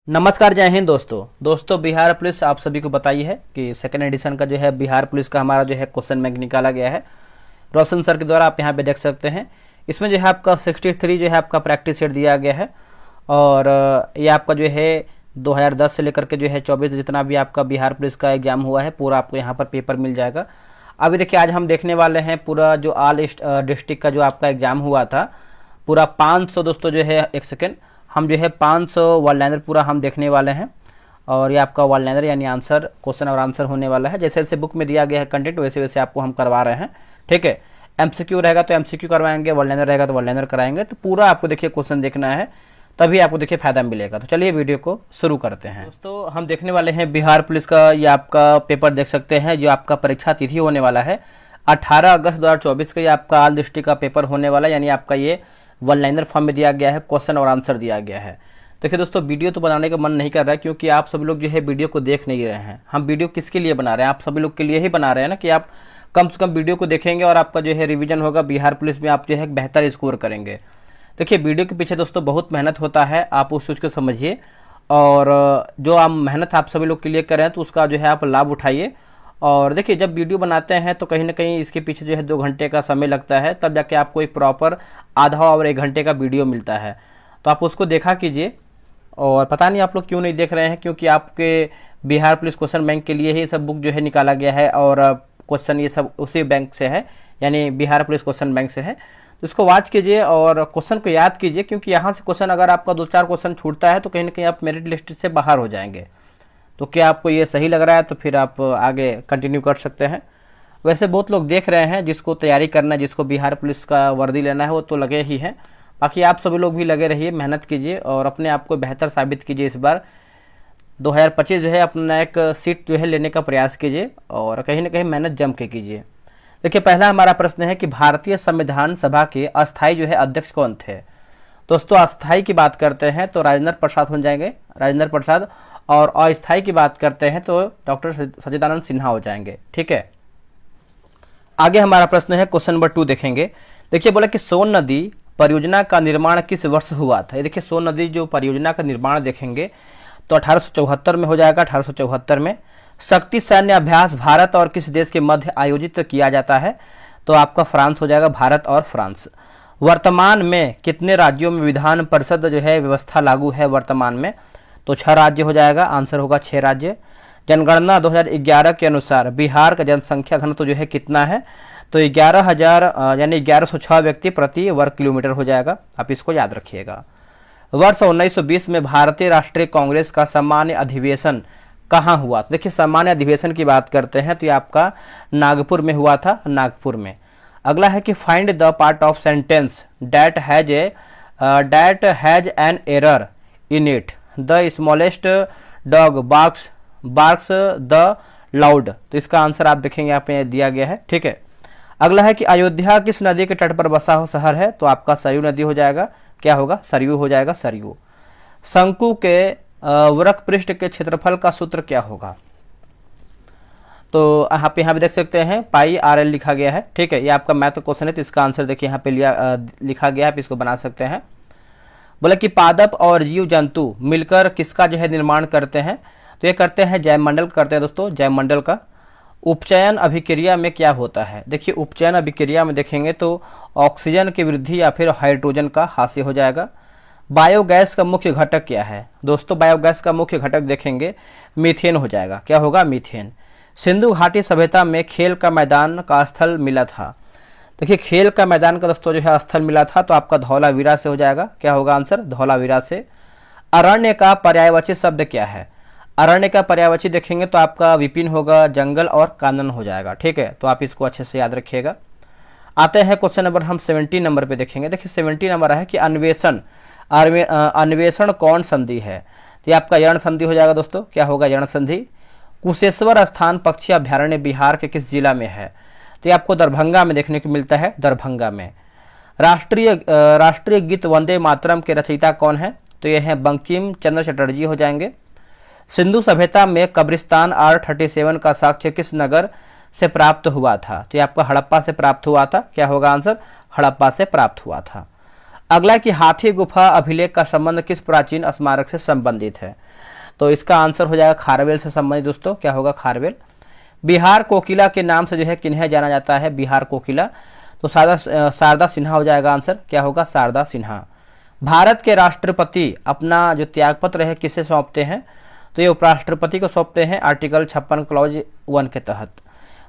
नमस्कार, जय हिंद दोस्तों बिहार पुलिस आप सभी को बताई है कि सेकेंड एडिशन का जो है बिहार पुलिस का हमारा जो है क्वेश्चन बैंक निकाला गया है रोशन सर के द्वारा। आप यहाँ पे देख सकते हैं, इसमें जो है आपका 63 जो है आपका प्रैक्टिस सेट दिया गया है और ये आपका जो है 2010 से लेकर के जो है 24 जितना भी आपका बिहार पुलिस का एग्जाम हुआ है पूरा आपको यहाँ पर पेपर मिल जाएगा। अभी देखिए आज हम देखने वाले हैं पूरा जो ऑल डिस्ट्रिक्ट का जो आपका एग्जाम हुआ था पूरा 500 दोस्तों जो है एक सेकेंड हम जो है 500 वन लाइनर पूरा हम देखने वाले हैं और ये आपका वन लाइनर यानी आंसर क्वेश्चन और आंसर होने वाला है। जैसे जैसे बुक में दिया गया है कंटेंट वैसे वैसे आपको हम करवा रहे हैं, ठीक है। एमसीक्यू रहेगा तो एमसीक्यू करवाएंगे, वन लाइनर रहेगा तो वन लाइनर कराएंगे। तो पूरा आपको देखिए क्वेश्चन देखना है तभी आपको देखिए फायदा मिलेगा। तो चलिए वीडियो को शुरू करते हैं। दोस्तों हम देखने वाले हैं बिहार पुलिस का ये आपका पेपर देख सकते हैं जो आपका परीक्षा तिथि होने वाला है 18 अगस्त 2024 का ये आपका ऑल डिस्ट्रिक्ट का पेपर होने वाला है, यानी आपका ये वन लाइनर फॉर्म में दिया गया है, क्वेश्चन और आंसर दिया गया है। देखिए दोस्तों वीडियो तो बनाने का मन नहीं कर रहा है क्योंकि आप सभी लोग जो है वीडियो को देख नहीं रहे हैं। हम वीडियो किसके लिए बना रहे हैं? आप सभी लोग के लिए ही बना रहे हैं ना, कि आप कम से कम वीडियो को देखेंगे और आपका जो है रिवीजन होगा, बिहार पुलिस में आप जो है बेहतर स्कोर करेंगे। देखिए वीडियो के पीछे दोस्तों बहुत मेहनत होता है, आप उस चीज़ को समझिए और जो आप मेहनत आप सभी लोग के लिए करें तो उसका जो है आप लाभ उठाइए। और देखिए जब वीडियो बनाते हैं तो कहीं ना कहीं इसके पीछे जो है 2 घंटे का समय लगता है, तब जाके आपको एक प्रॉपर आधा और 1 घंटे का वीडियो मिलता है। तो आप उसको देखा कीजिए। और पता नहीं आप लोग क्यों नहीं देख रहे हैं, क्योंकि आपके बिहार पुलिस क्वेश्चन बैंक के लिए ही सब बुक जो है निकाला गया है और क्वेश्चन ये सब उसी बैंक से है, यानी बिहार पुलिस क्वेश्चन बैंक से है। तो इसको वॉच कीजिए और क्वेश्चन को याद कीजिए, क्योंकि यहाँ से क्वेश्चन अगर आपका 2-4 क्वेश्चन छूटता है तो कहीं ना कहीं आप मेरिट लिस्ट से बाहर हो जाएंगे। तो क्या आपको ये सही लग रहा है? तो फिर आप आगे कंटिन्यू कर सकते हैं। वैसे बहुत लोग देख रहे हैं, जिसको तैयारी करना है, जिसको बिहार पुलिस का वर्दी लेना है वो तो लगे ही हैं। बाकी आप सभी लोग भी लगे रहिए, मेहनत कीजिए और अपने आप को बेहतर साबित कीजिए। इस बार 2025 जो है अपना एक सीट जो है लेने का प्रयास कीजिए और कहीं ना कहीं मेहनत जम के कीजिए। देखिए पहला हमारा प्रश्न है कि भारतीय संविधान सभा के अस्थायी जो है अध्यक्ष कौन थे? दोस्तों अस्थायी की बात करते हैं तो राजेंद्र प्रसाद हो जाएंगे, राजेंद्र प्रसाद। और अस्थायी की बात करते हैं तो डॉक्टर सच्चिदानंद सिन्हा हो जाएंगे, ठीक है। आगे हमारा प्रश्न है क्वेश्चन नंबर 2 देखेंगे। देखिए बोला कि सोन नदी परियोजना का निर्माण किस वर्ष हुआ था? ये देखिए सोन नदी जो परियोजना का निर्माण देखेंगे तो 1874 में हो जाएगा। 1874 में। शक्ति सैन्य अभ्यास भारत और किस देश के मध्य आयोजित किया जाता है? तो आपका फ्रांस हो जाएगा, भारत और फ्रांस। वर्तमान में कितने राज्यों में विधान परिषद जो है व्यवस्था लागू है वर्तमान में? तो 6 राज्य हो जाएगा, आंसर होगा 6 राज्य। जनगणना 2011 के अनुसार बिहार का जनसंख्या घनत्व जो है कितना है? तो 11,000 यानी 1106 व्यक्ति प्रति वर्ग किलोमीटर हो जाएगा, आप इसको याद रखिएगा। वर्ष 1920 में भारतीय राष्ट्रीय कांग्रेस का सामान्य अधिवेशन कहाँ हुआ? तो देखिए सामान्य अधिवेशन की बात करते हैं तो ये आपका नागपुर में हुआ था, नागपुर में। अगला है कि find the part of sentence that has an error in it. The smallest dog barks the loud. तो इसका आंसर आप देखेंगे यहाँ पे दिया गया है, ठीक है। अगला है कि अयोध्या किस नदी के तट पर बसा हो शहर है? तो आपका सरयू नदी हो जाएगा, क्या होगा? सरयू हो जाएगा, सरयू। शंकु के वृक्क पृष्ठ के क्षेत्रफल का सूत्र क्या होगा? तो यहाँ पे देख सकते हैं पाई RL लिखा गया है, ठीक है। ये आपका मैथ का क्वेश्चन है तो इसका आंसर देखिए यहाँ पे लिखा गया है, आप इसको बना सकते हैं। बोले कि पादप और जीव जंतु मिलकर किसका जो है निर्माण करते हैं? तो ये करते हैं जैवमंडल करते हैं दोस्तों, जैवमंडल का। उपचयन अभिक्रिया में क्या होता है? देखिए उपचयन अभिक्रिया में देखेंगे तो ऑक्सीजन की वृद्धि या फिर हाइड्रोजन का ह्रास हो जाएगा। बायोगैस का मुख्य घटक क्या है? दोस्तों बायोगैस का मुख्य घटक देखेंगे मीथेन हो जाएगा, क्या होगा? मीथेन। सिंधु घाटी सभ्यता में खेल का मैदान का स्थल मिला था? देखिए खेल का मैदान का दोस्तों जो है स्थल मिला था तो आपका धौलावीरा से हो जाएगा, क्या होगा आंसर? धौलावीरा से। अरण्य का पर्यायवाची शब्द क्या है? अरण्य का पर्यायवाची देखेंगे तो आपका विपिन होगा, जंगल और कानन हो जाएगा, ठीक है। तो आप इसको अच्छे से याद रखिएगा। आते हैं क्वेश्चन नंबर हम 70 नंबर पे देखेंगे। देखिए 70 नंबर है कि अन्वेषण कौन संधि है? तो ये आपका यर्ण संधि हो जाएगा दोस्तों, क्या होगा? यर्ण संधि। कुशेश्वर स्थान पक्षी अभ्यारण्य बिहार के किस जिला में है? तो ये आपको दरभंगा में देखने को मिलता है, दरभंगा में। राष्ट्रीय गीत वंदे मातरम के रचयिता कौन है? तो ये है बंकिम चंद्र चटर्जी हो जाएंगे। सिंधु सभ्यता में कब्रिस्तान R37 का साक्ष्य किस नगर से प्राप्त हुआ था? तो ये आपका हड़प्पा से प्राप्त हुआ था, क्या होगा आंसर? हड़प्पा से प्राप्त हुआ था। अगला कि हाथी गुफा अभिलेख का संबंध किस प्राचीन स्मारक से संबंधित है? तो इसका आंसर हो जाएगा खारवेल से संबंधित दोस्तों, क्या होगा? खारवेल। बिहार कोकिला के नाम से जो है किन्हें जाना जाता है? बिहार कोकिला, तो शारदा सिन्हा हो जाएगा आंसर, क्या होगा? शारदा सिन्हा। भारत के राष्ट्रपति अपना जो त्यागपत्र है किसे सौंपते हैं? तो ये उपराष्ट्रपति को सौंपते हैं, आर्टिकल 56 क्लॉज 1 के तहत।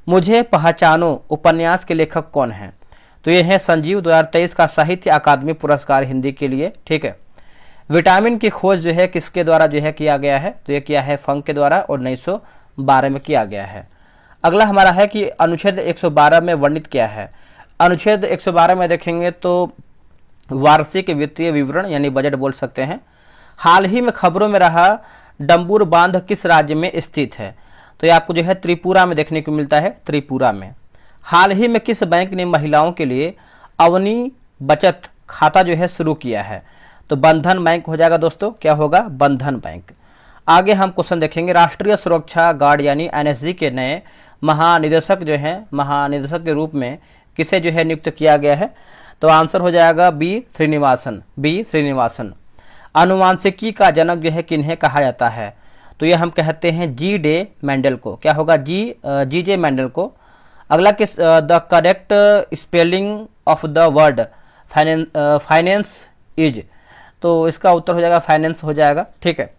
मुझे पहचानो उपन्यास के लेखक कौन है? तो ये है संजीव, 2023 का साहित्य अकादमी पुरस्कार हिंदी के लिए, ठीक है। विटामिन की खोज जो है किसके द्वारा जो है किया गया है? तो ये किया है फंक के द्वारा और 1912 में किया गया है। अगला हमारा है कि अनुच्छेद 112 में वर्णित क्या है? अनुच्छेद 112 में देखेंगे तो वार्षिक वित्तीय विवरण यानी बजट बोल सकते हैं। हाल ही में खबरों में रहा डंबूर बांध किस राज्य में स्थित है? तो ये आपको जो है त्रिपुरा में देखने को मिलता है, त्रिपुरा में। हाल ही में किस बैंक ने महिलाओं के लिए अवनी बचत खाता जो है शुरू किया है? तो बंधन बैंक हो जाएगा दोस्तों, क्या होगा? बंधन बैंक। आगे हम क्वेश्चन देखेंगे, राष्ट्रीय सुरक्षा गार्ड यानी एनएसजी के नए महानिदेशक जो है, महानिदेशक के रूप में किसे जो है नियुक्त किया गया है? तो आंसर हो जाएगा बी श्रीनिवासन, बी श्रीनिवासन। अनुवांशिकी का जनक जो है किन्हें कहा जाता है? तो ये हम कहते हैं जी डे मेंडल को, क्या होगा? जी जे मेंडल को। अगला किस the correct spelling of the word finance is? तो इसका उत्तर हो जाएगा फाइनेंस हो जाएगा, ठीक है।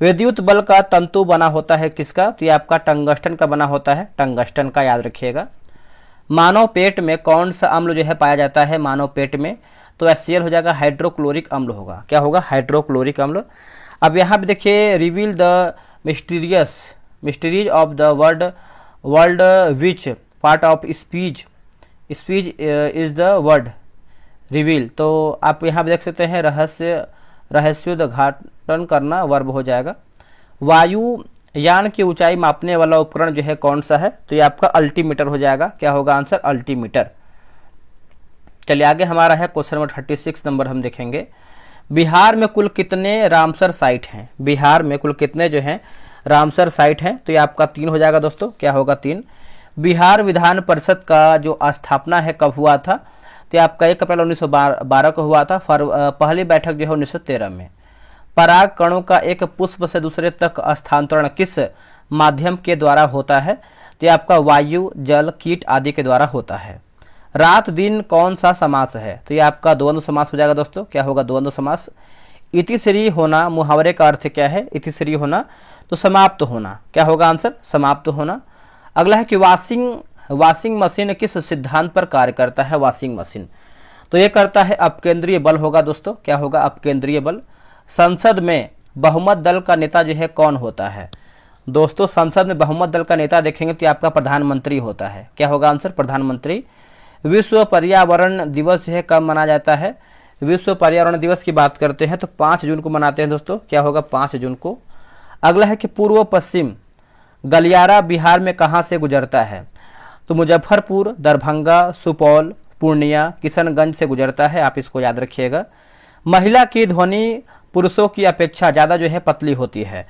विद्युत बल का तंतु बना होता है किसका? तो ये आपका टंगस्टन का बना होता है, टंगस्टन का, याद रखिएगा। मानव पेट में कौन सा अम्ल जो है पाया जाता है? मानव पेट में तो HCl हो जाएगा, हाइड्रोक्लोरिक अम्ल होगा, क्या होगा? हाइड्रोक्लोरिक अम्ल। अब यहाँ पे देखिए, reveal the mysteries of the world which part of speech is the word reveal. तो आप यहाँ पे देख सकते हैं रहस्योद्घाटन करना वर्ब हो जाएगा। वायुयान की ऊंचाई मापने वाला उपकरण जो है कौन सा है? तो ये आपका अल्टीमीटर हो जाएगा, क्या होगा आंसर? अल्टीमीटर। चलिए आगे हमारा है क्वेश्चन नंबर 36 नंबर हम देखेंगे। बिहार में कुल कितने रामसर साइट हैं? बिहार में कुल कितने जो हैं रामसर साइट हैं? तो ये आपका 3 हो जाएगा दोस्तों, क्या होगा? 3। बिहार विधान परिषद का जो स्थापना है कब हुआ था? तो ये आपका 1 अप्रैल 1912 को हुआ था। पहली बैठक जो है 1913 में। पराग कणों का एक पुष्प से दूसरे तक स्थानांतरण किस माध्यम के द्वारा होता है? तो ये आपका वायु, जल, कीट आदि के द्वारा होता है। रात दिन कौन सा समास है? तो ये आपका द्वंद्व समास हो जाएगा दोस्तों, क्या होगा? द्वंद्व समास। इतिश्री होना मुहावरे का अर्थ क्या है? इतिश्री होना तो समाप्त होना, क्या होगा आंसर? समाप्त होना। अगला है कि वॉशिंग मशीन किस सिद्धांत पर कार्य करता है? वॉशिंग मशीन तो ये करता है अपकेंद्रीय बल होगा दोस्तों, क्या होगा? अपकेंद्रीय बल। संसद में बहुमत दल का नेता जो है कौन होता है? दोस्तों संसद में बहुमत दल का नेता देखेंगे तो आपका प्रधानमंत्री होता है, क्या होगा आंसर? प्रधानमंत्री। विश्व पर्यावरण दिवस जो है कब मनाया जाता है? विश्व पर्यावरण दिवस की बात करते हैं तो 5 जून को मनाते हैं दोस्तों, क्या होगा? 5 जून को। अगला है कि पूर्व पश्चिम गलियारा बिहार में कहाँ से गुजरता है? तो मुजफ्फरपुर, दरभंगा, सुपौल, पूर्णिया, किशनगंज से गुजरता है, आप इसको याद रखिएगा। महिला की ध्वनि पुरुषों की अपेक्षा ज़्यादा जो है पतली होती है,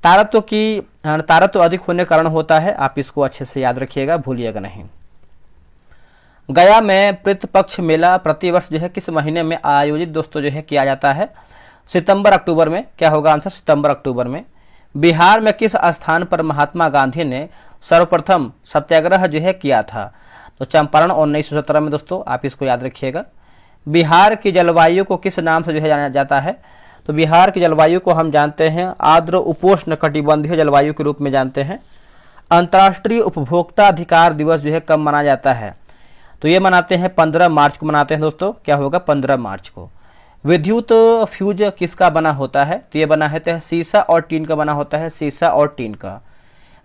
तारत्व अधिक होने के कारण होता है, आप इसको अच्छे से याद रखिएगा, भूलिएगा नहीं। गया में पितृपक्ष मेला प्रतिवर्ष जो है किस महीने में आयोजित दोस्तों जो है किया जाता है? सितंबर अक्टूबर में, क्या होगा आंसर? सितंबर अक्टूबर में। बिहार में किस स्थान पर महात्मा गांधी ने सर्वप्रथम सत्याग्रह जो है किया था? तो चंपारण 1917 में दोस्तों, आप इसको याद रखिएगा। बिहार की जलवायु को किस नाम से जो है जाना जाता है? तो बिहार की जलवायु को हम जानते हैं आर्द्र उपोष्ण कटिबंधीय जलवायु के रूप में जानते हैं। अंतर्राष्ट्रीय उपभोक्ता अधिकार दिवस जो है कब मनाया जाता है? तो ये मनाते हैं 15 मार्च को मनाते हैं दोस्तों, क्या होगा? 15 मार्च को। विद्युत फ्यूज किसका बना होता है? तो ये बना है सीसा और टीन का बना होता है, सीसा और टीन का।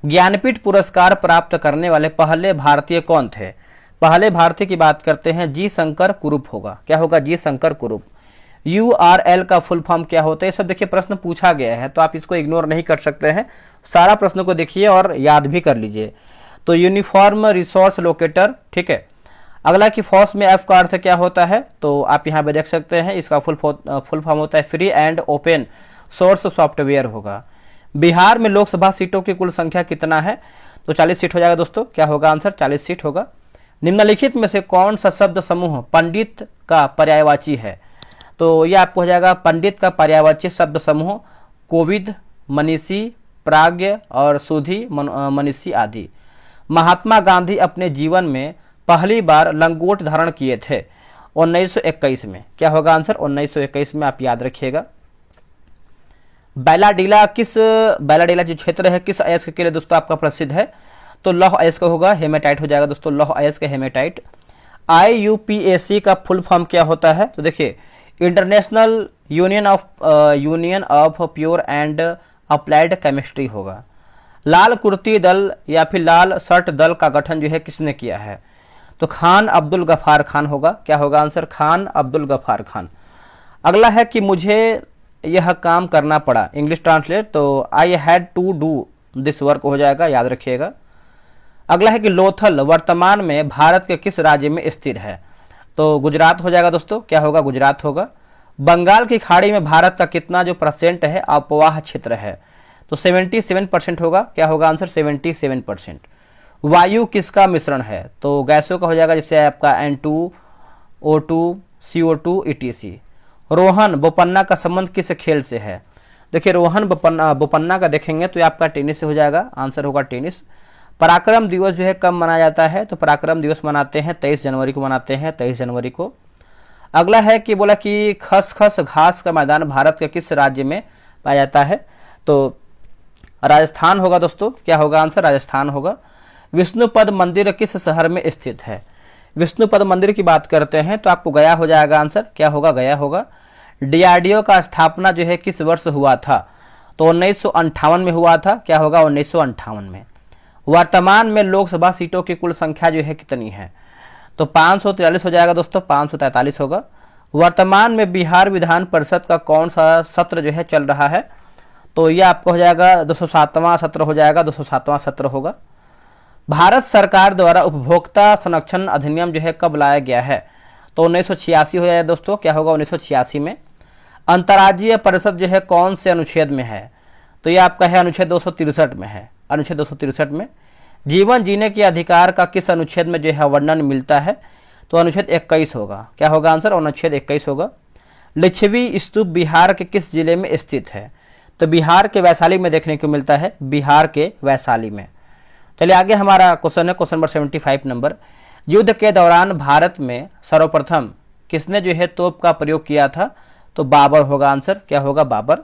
ज्ञानपीठ पुरस्कार प्राप्त करने वाले पहले भारतीय कौन थे? पहले भारतीय की बात करते हैं जी शंकर कुरूप होगा, क्या होगा? जी शंकर कुरूप। URL का फुल फॉर्म क्या होता है? सब देखिए प्रश्न पूछा गया है तो आप इसको इग्नोर नहीं कर सकते हैं, सारा प्रश्न को देखिए और याद भी कर लीजिए। तो यूनिफॉर्म रिसोर्स लोकेटर, ठीक है। अगला कि फॉस में F का अर्थ क्या होता है? तो आप यहाँ पे देख सकते हैं इसका फुल फॉर्म होता है free and open source software होगा। बिहार में लोकसभा सीटों की कुल संख्या कितना है? तो 40 सीट हो जाएगा दोस्तों, क्या होगा आंसर? 40 सीट होगा। निम्नलिखित में से कौन सा शब्द समूह पंडित का पर्यायवाची है? तो ये आपको हो जाएगा पंडित का पर्यायवाची शब्द समूह कोविद, मनीषी, प्राज्ञ और सुधी, मनीषी आदि। महात्मा गांधी अपने जीवन में पहली बार लंगोट धारण किए थे 1921 में। क्या होगा आंसर? 1921 में, आप याद रखिएगा। बैलाडीला जो क्षेत्र है किस अयस्क के लिए दोस्तों आपका प्रसिद्ध है? तो लौह अयस्क होगा, हेमेटाइट हो जाएगा दोस्तों, लौह अयस्क हेमेटाइट। IUPAC का फुल फॉर्म क्या होता है? तो देखिए, international union of pure and applied chemistry होगा। लाल कुर्ती दल या फिर लाल शर्ट दल का गठन जो है किसने किया है? तो खान अब्दुल गफ्फार खान होगा। क्या होगा आंसर? खान अब्दुल गफ्फार खान। अगला है कि मुझे यह काम करना पड़ा, इंग्लिश ट्रांसलेट, तो I had to do this work हो जाएगा, याद रखिएगा। अगला है कि लोथल वर्तमान में भारत के किस राज्य में स्थित है? तो गुजरात हो जाएगा दोस्तों। क्या होगा? गुजरात होगा। बंगाल की खाड़ी में भारत का कितना जो % है अपवाह क्षेत्र है? तो 77% होगा। क्या होगा आंसर? 77%। वायु किसका मिश्रण है? तो गैसों का हो जाएगा, जैसे आपका N2, O2, CO2 ETC। Rohan Bopanna का संबंध किस खेल से है? देखिए, रोहन बोपन्ना का देखेंगे तो ये आपका टेनिस से हो जाएगा, आंसर होगा टेनिस। पराक्रम दिवस जो है कब मनाया जाता है? तो पराक्रम दिवस मनाते हैं 23 जनवरी को मनाते हैं, 23 जनवरी को। अगला है कि बोला कि खसखस घास का मैदान भारत के किस राज्य में पाया जाता है? तो राजस्थान होगा दोस्तों। क्या होगा आंसर? राजस्थान होगा। विष्णुपद मंदिर किस शहर में स्थित है? विष्णुपद मंदिर की बात करते हैं तो आपको गया हो जाएगा आंसर। क्या होगा? गया होगा। DRDO का स्थापना जो है किस वर्ष हुआ था? तो 1958 में हुआ था। क्या होगा? 1958 में। वर्तमान में लोकसभा सीटों की कुल संख्या जो है कितनी है? तो 543 हो जाएगा दोस्तों, 543 होगा। वर्तमान में बिहार विधान परिषद का कौन सा सत्र जो है चल रहा है? तो ये आपको हो जाएगा 207वां सत्र हो जाएगा, 207वां सत्र होगा। भारत सरकार द्वारा उपभोक्ता संरक्षण अधिनियम जो है कब लाया गया है? तो 1986 हो जाएगा दोस्तों। क्या होगा? 1986 में। अंतर्राज्यीय परिषद जो है कौन से अनुच्छेद में है? तो ये आपका है अनुच्छेद 263 में है, अनुच्छेद 263 में। जीवन जीने के अधिकार का किस अनुच्छेद में जो है वर्णन मिलता है? तो अनुच्छेद 21 होगा। क्या होगा आंसर? अनुच्छेद 21 होगा। लिच्छवी स्तूप बिहार के किस जिले में स्थित है? तो बिहार के वैशाली में देखने को मिलता है, बिहार के वैशाली में। चलिए आगे हमारा क्वेश्चन है, क्वेश्चन नंबर 75 नंबर। युद्ध के दौरान भारत में सर्वप्रथम किसने जो है तोप का प्रयोग किया था? तो बाबर होगा आंसर। क्या होगा? बाबर।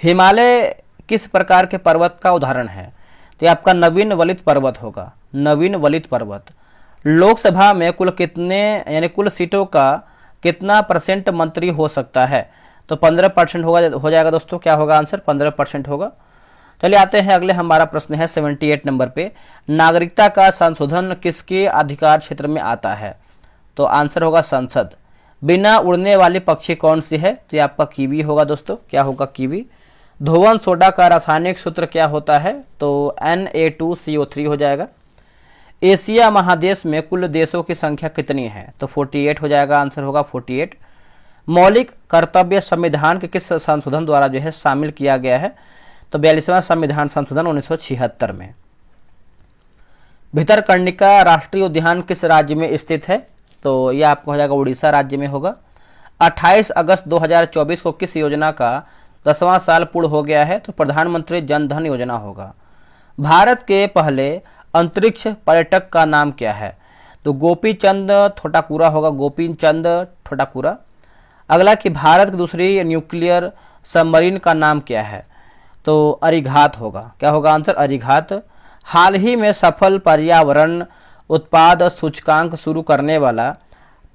हिमालय किस प्रकार के पर्वत का उदाहरण है? तो आपका नवीन वलित पर्वत होगा, नवीन वलित पर्वत। लोकसभा में कुल कितने यानी कुल सीटों का कितना % मंत्री हो सकता है? तो 15% हो जाएगा दोस्तों। क्या होगा आंसर? 15% होगा। चलिए आते हैं अगले, हमारा प्रश्न है 78 नंबर पे। नागरिकता का संशोधन किसके अधिकार क्षेत्र में आता है? तो आंसर होगा संसद। बिना उड़ने वाली पक्षी कौन सी है? तो ये आपका कीवी होगा दोस्तों। क्या होगा? कीवी। धोवन सोडा का रासायनिक सूत्र क्या होता है? तो Na2CO3 हो जाएगा। एशिया महादेश में कुल देशों की संख्या कितनी है? तो 48 हो जाएगा, आंसर होगा 48। मौलिक कर्तव्य संविधान के किस संशोधन द्वारा जो है शामिल किया गया है? तो 42वां संविधान संशोधन 1976 में। भितरकनिका राष्ट्रीय उद्यान किस राज्य में स्थित है? तो यह आपको हो जाएगा उड़ीसा राज्य में होगा। 28 अगस्त 2024 को किस योजना का 10वां साल पूर्ण हो गया है? तो प्रधानमंत्री जन धन योजना होगा। भारत के पहले अंतरिक्ष पर्यटक का नाम क्या है? तो गोपीचंद थोटाकुरा होगा, गोपीचंद थोटाकुरा। अगला कि भारत की दूसरी न्यूक्लियर सबमरीन का नाम क्या है? तो अरिघात होगा। क्या होगा आंसर? अरिघात। हाल ही में सफल पर्यावरण उत्पाद सूचकांक शुरू करने वाला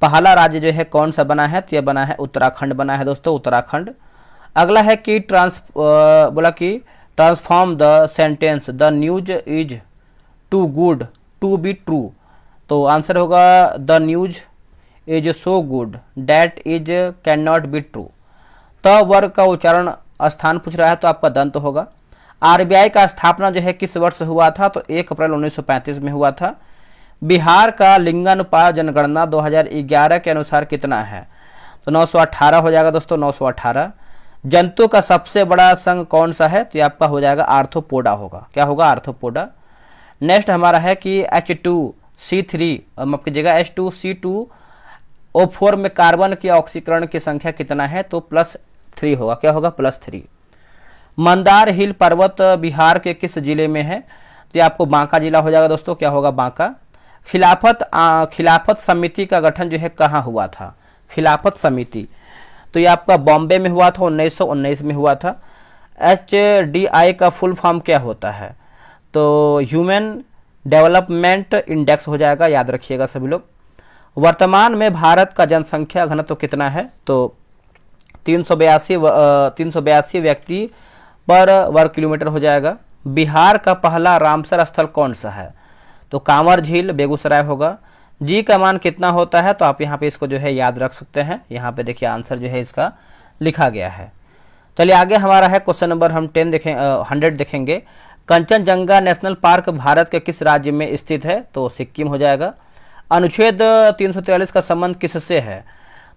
पहला राज्य जो है कौन सा बना है? तो यह बना है उत्तराखंड बना है दोस्तों, उत्तराखंड। अगला है कि transform the sentence the news is too good to be true. तो आंसर होगा the news is so good that is can not be true. त वर्ग का उच्चारण स्थान पूछ रहा है तो आपका दंत होगा। RBI का स्थापना जो है किस वर्ष हुआ था? तो 1 अप्रैल 1935 में हुआ था। बिहार का लिंगानुपात जनगणना 2011 के अनुसार कितना है? तो 918 हो जाएगा दोस्तों, 918। जंतु का सबसे बड़ा संघ कौन सा है? तो ये आपका हो जाएगा आर्थ्रोपोडा होगा। क्या होगा? आर्थ्रोपोडा। नेक्स्ट हमारा है कि H2C3 माफ कीजिएगा H2C2 O4 में कार्बन की ऑक्सीकरण की संख्या कितना है, तो +3 होगा। क्या होगा, +3। मंदार हिल पर्वत बिहार के किस जिले में है, तो ये आपको बांका जिला हो जाएगा दोस्तों। क्या होगा, बांका। खिलाफत समिति का गठन जो है कहाँ हुआ था, खिलाफत समिति, तो ये आपका बॉम्बे में हुआ था, 1919 में हुआ था। HDI का फुल फॉर्म क्या होता है, तो ह्यूमन डेवलपमेंट इंडेक्स हो जाएगा, याद रखिएगा सभी लोग। वर्तमान में भारत का जनसंख्या घनत्व तो कितना है, तो 382 व्यक्ति पर वर्ग किलोमीटर हो जाएगा। बिहार का पहला रामसर स्थल कौन सा है, तो कांवर झील बेगूसराय होगा। जी का मान कितना होता है, तो आप यहाँ पे इसको जो है याद रख सकते हैं। यहाँ पे देखिए आंसर जो है इसका लिखा गया है। चलिए आगे हमारा है क्वेश्चन नंबर हम 100 देखेंगे। कंचनजंगा नेशनल पार्क भारत के किस राज्य में स्थित है, तो सिक्किम हो जाएगा। अनुच्छेद 343 का संबंध किससे है,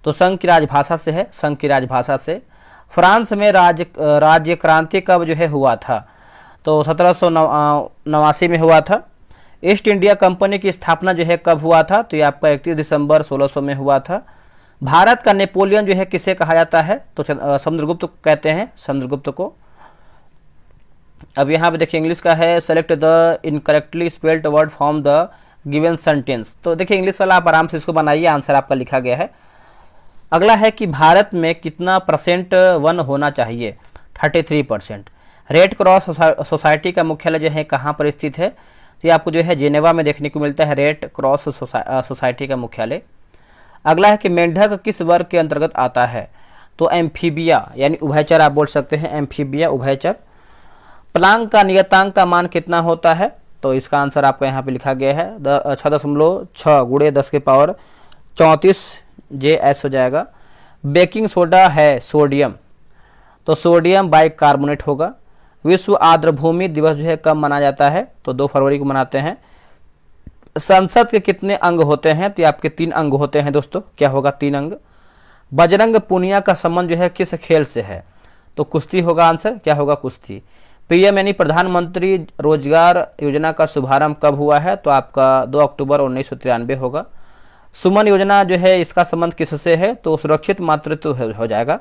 तो संघ की राजभाषा से है, संघ की राजभाषा से। फ्रांस में राज्य क्रांति कब जो है हुआ था, तो 1789 में हुआ था। ईस्ट इंडिया कंपनी की स्थापना जो है कब हुआ था, तो ये आपका 31 दिसंबर 1600 में हुआ था। भारत का नेपोलियन जो है किसे कहा जाता है, तो समुद्रगुप्त कहते हैं, समुद्रगुप्त को। अब यहाँ पे देखिए इंग्लिश का है, select the incorrectly spelled word from the given sentence. तो देखिए इंग्लिश वाला आप आराम से इसको बनाइए, आंसर आपका लिखा गया है। अगला है कि भारत में कितना % वन होना चाहिए, 33%। रेड क्रॉस सोसाइटी का मुख्यालय जो है कहाँ पर स्थित है, तो ये आपको जो है जेनेवा में देखने को मिलता है, रेड क्रॉस सोसाइटी का मुख्यालय। अगला है कि मेंढक किस वर्ग के अंतर्गत आता है, तो एम्फीबिया यानी उभयचर आप बोल सकते हैं, एम्फीबिया उभयचर। प्लांक का नियतांक का मान कितना होता है, तो इसका आंसर आपका यहाँ पे लिखा गया है 6.6 गुणे 10 के पावर 34 JS हो जाएगा। बेकिंग सोडा है सोडियम, तो सोडियम बाइकार्बोनेट होगा। विश्व आर्द्रभूमि दिवस जो है कब मनाया जाता है, तो 2 फरवरी को मनाते हैं। संसद के कितने अंग होते हैं, तो आपके 3 अंग होते हैं दोस्तों। क्या होगा, 3 अंग। बजरंग पुनिया का संबंध जो है किस खेल से है, तो कुश्ती होगा आंसर। क्या होगा, कुश्ती। PM यानी प्रधानमंत्री रोजगार योजना का शुभारंभ कब हुआ है, तो आपका 2 अक्टूबर 1993 होगा। सुमन योजना जो है इसका संबंध किससे है, तो सुरक्षित मातृत्व हो जाएगा।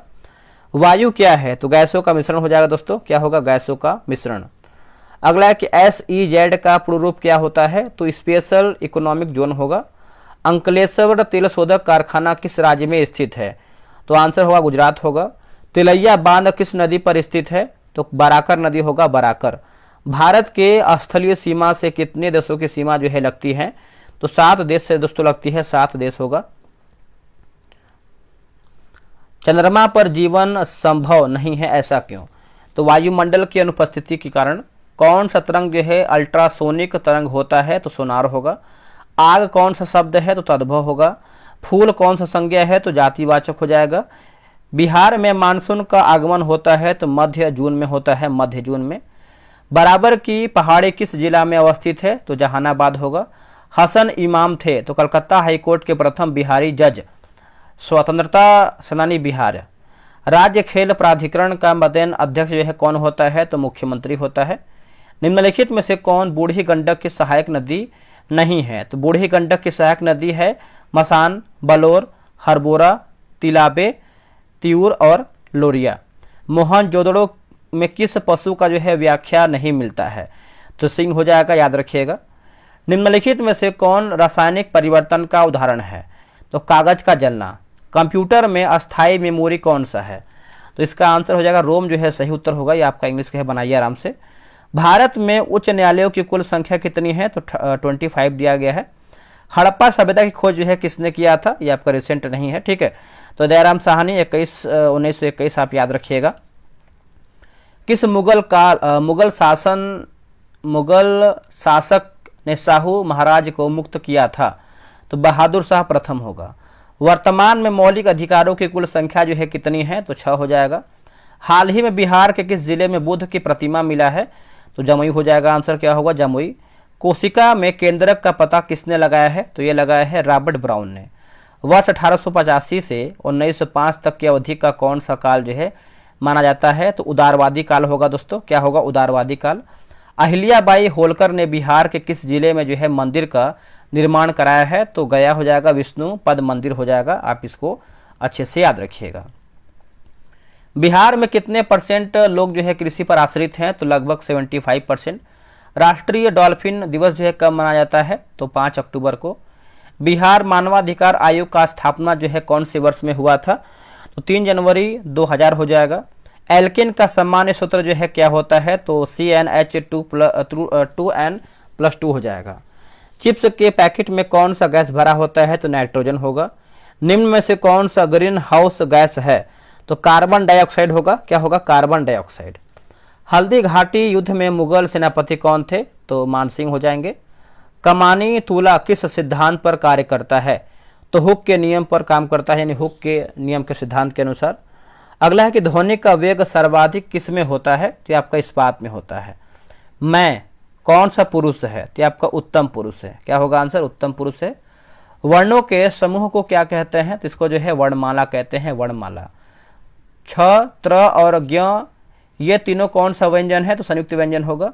वायु क्या है, तो गैसों का मिश्रण हो जाएगा दोस्तों। क्या होगा, गैसों का मिश्रण। अगला है कि SEZ का पूर्ण रूप क्या होता है, तो स्पेशल इकोनॉमिक जोन होगा। अंकलेश्वर तेल शोधक कारखाना किस राज्य में स्थित है, तो आंसर होगा गुजरात होगा। तिलैया बांध किस नदी पर स्थित है, तो बराकर नदी होगा, बराकर। भारत के स्थलीय सीमा से कितने देशों की सीमा जो है लगती है, तो 7 देश से दोस्तों लगती है, 7 देश होगा। चंद्रमा पर जीवन संभव नहीं है, ऐसा क्यों, तो वायुमंडल की अनुपस्थिति के कारण। कौन सा तरंग जो है अल्ट्रासोनिक तरंग होता है, तो सोनार होगा। आग कौन सा शब्द है, तो तद्भव होगा। फूल कौन सा संज्ञा है, तो जातिवाचक हो जाएगा। बिहार में मानसून का आगमन होता है, तो मध्य जून में होता है, मध्य जून में। बराबर की पहाड़ी किस जिला में अवस्थित है, तो जहानाबाद होगा। हसन इमाम थे, तो कलकत्ता हाईकोर्ट के प्रथम बिहारी जज। स्वतंत्रता सेनानी बिहार। राज्य खेल प्राधिकरण का मदेन अध्यक्ष जो है कौन होता है, तो मुख्यमंत्री होता है। निम्नलिखित में से कौन बूढ़ी गंडक की सहायक नदी नहीं है, तो बूढ़ी गंडक की सहायक नदी है मसान, बलौर, हरबोरा, तिलाबे, तिऊर और लोरिया। मोहनजोदड़ो में किस पशु का जो है व्याख्या नहीं मिलता है, तो सिंह हो जाएगा, याद रखिएगा। निम्नलिखित में से कौन रासायनिक परिवर्तन का उदाहरण है, तो कागज का जलना। कंप्यूटर में अस्थायी मेमोरी कौन सा है, तो इसका आंसर हो जाएगा रोम जो है सही उत्तर होगा। ये आपका इंग्लिश का है, बनाइए आराम से। भारत में उच्च न्यायालयों की कुल संख्या कितनी है, तो 25 दिया गया है। हड़प्पा सभ्यता की खोज जो है किसने किया था, ये आपका रिसेंट नहीं है, ठीक है। तो दयाराम साहनी 1921 आप याद रखिएगा। किस मुगल शासक ने शाहू महाराज को मुक्त किया था, तो बहादुर शाह प्रथम होगा। वर्तमान में मौलिक अधिकारों की कुल संख्या जो है कितनी है, तो 6 हो जाएगा। हाल ही में बिहार के किस जिले में बुद्ध की प्रतिमा मिला है, तो जमुई हो जाएगा, आंसर क्या होगा, जमुई। कोशिका में केंद्रक का पता किसने लगाया है, तो ये लगाया है रॉबर्ट ब्राउन ने। वर्ष 1885 से 1905 तक की अवधि का कौन सा काल जो है माना जाता है, तो उदारवादी काल होगा दोस्तों। क्या होगा, उदारवादी काल। अहिल्याबाई होलकर ने बिहार के किस जिले में जो है मंदिर का निर्माण कराया है? तो गया हो जाएगा, विष्णु पद मंदिर हो जाएगा। आप इसको अच्छे से याद रखिएगा। बिहार में कितने परसेंट लोग जो है कृषि पर आश्रित हैं? तो लगभग 75%। राष्ट्रीय डॉल्फिन दिवस जो है कब मनाया जाता है? तो 5 अक्टूबर को। बिहार मानवाधिकार आयोग का स्थापना जो है कौन से वर्ष में हुआ था? तो 3 जनवरी 2000 हो जाएगा। एल्केन का सामान्य सूत्र जो है क्या होता है? तो CnH2n+2 हो जाएगा। चिप्स के पैकेट में कौन सा गैस भरा होता है? तो नाइट्रोजन होगा। निम्न में से कौन सा ग्रीन हाउस गैस है? तो कार्बन डाइऑक्साइड होगा। क्या होगा? Carbon dioxide. हल्दी घाटी युद्ध में मुगल सेनापति कौन थे? तो मानसिंह हो जाएंगे। कमानी तुला किस सिद्धांत पर कार्य करता है? तो हुक के नियम पर काम करता है, यानी हुक के नियम के सिद्धांत के अनुसार। अगला है कि ध्वनि का वेग सर्वाधिक किस में होता है? तो आपका इस्पात में होता है। मैं कौन सा पुरुष है? तो आपका उत्तम पुरुष है। क्या होगा आंसर? उत्तम पुरुष है। वर्णों के समूह को क्या कहते हैं? तो इसको जो है वर्णमाला कहते हैं, वर्णमाला। छ, त्र और ज्ञ ये तीनों कौन सा व्यंजन है? तो संयुक्त व्यंजन होगा।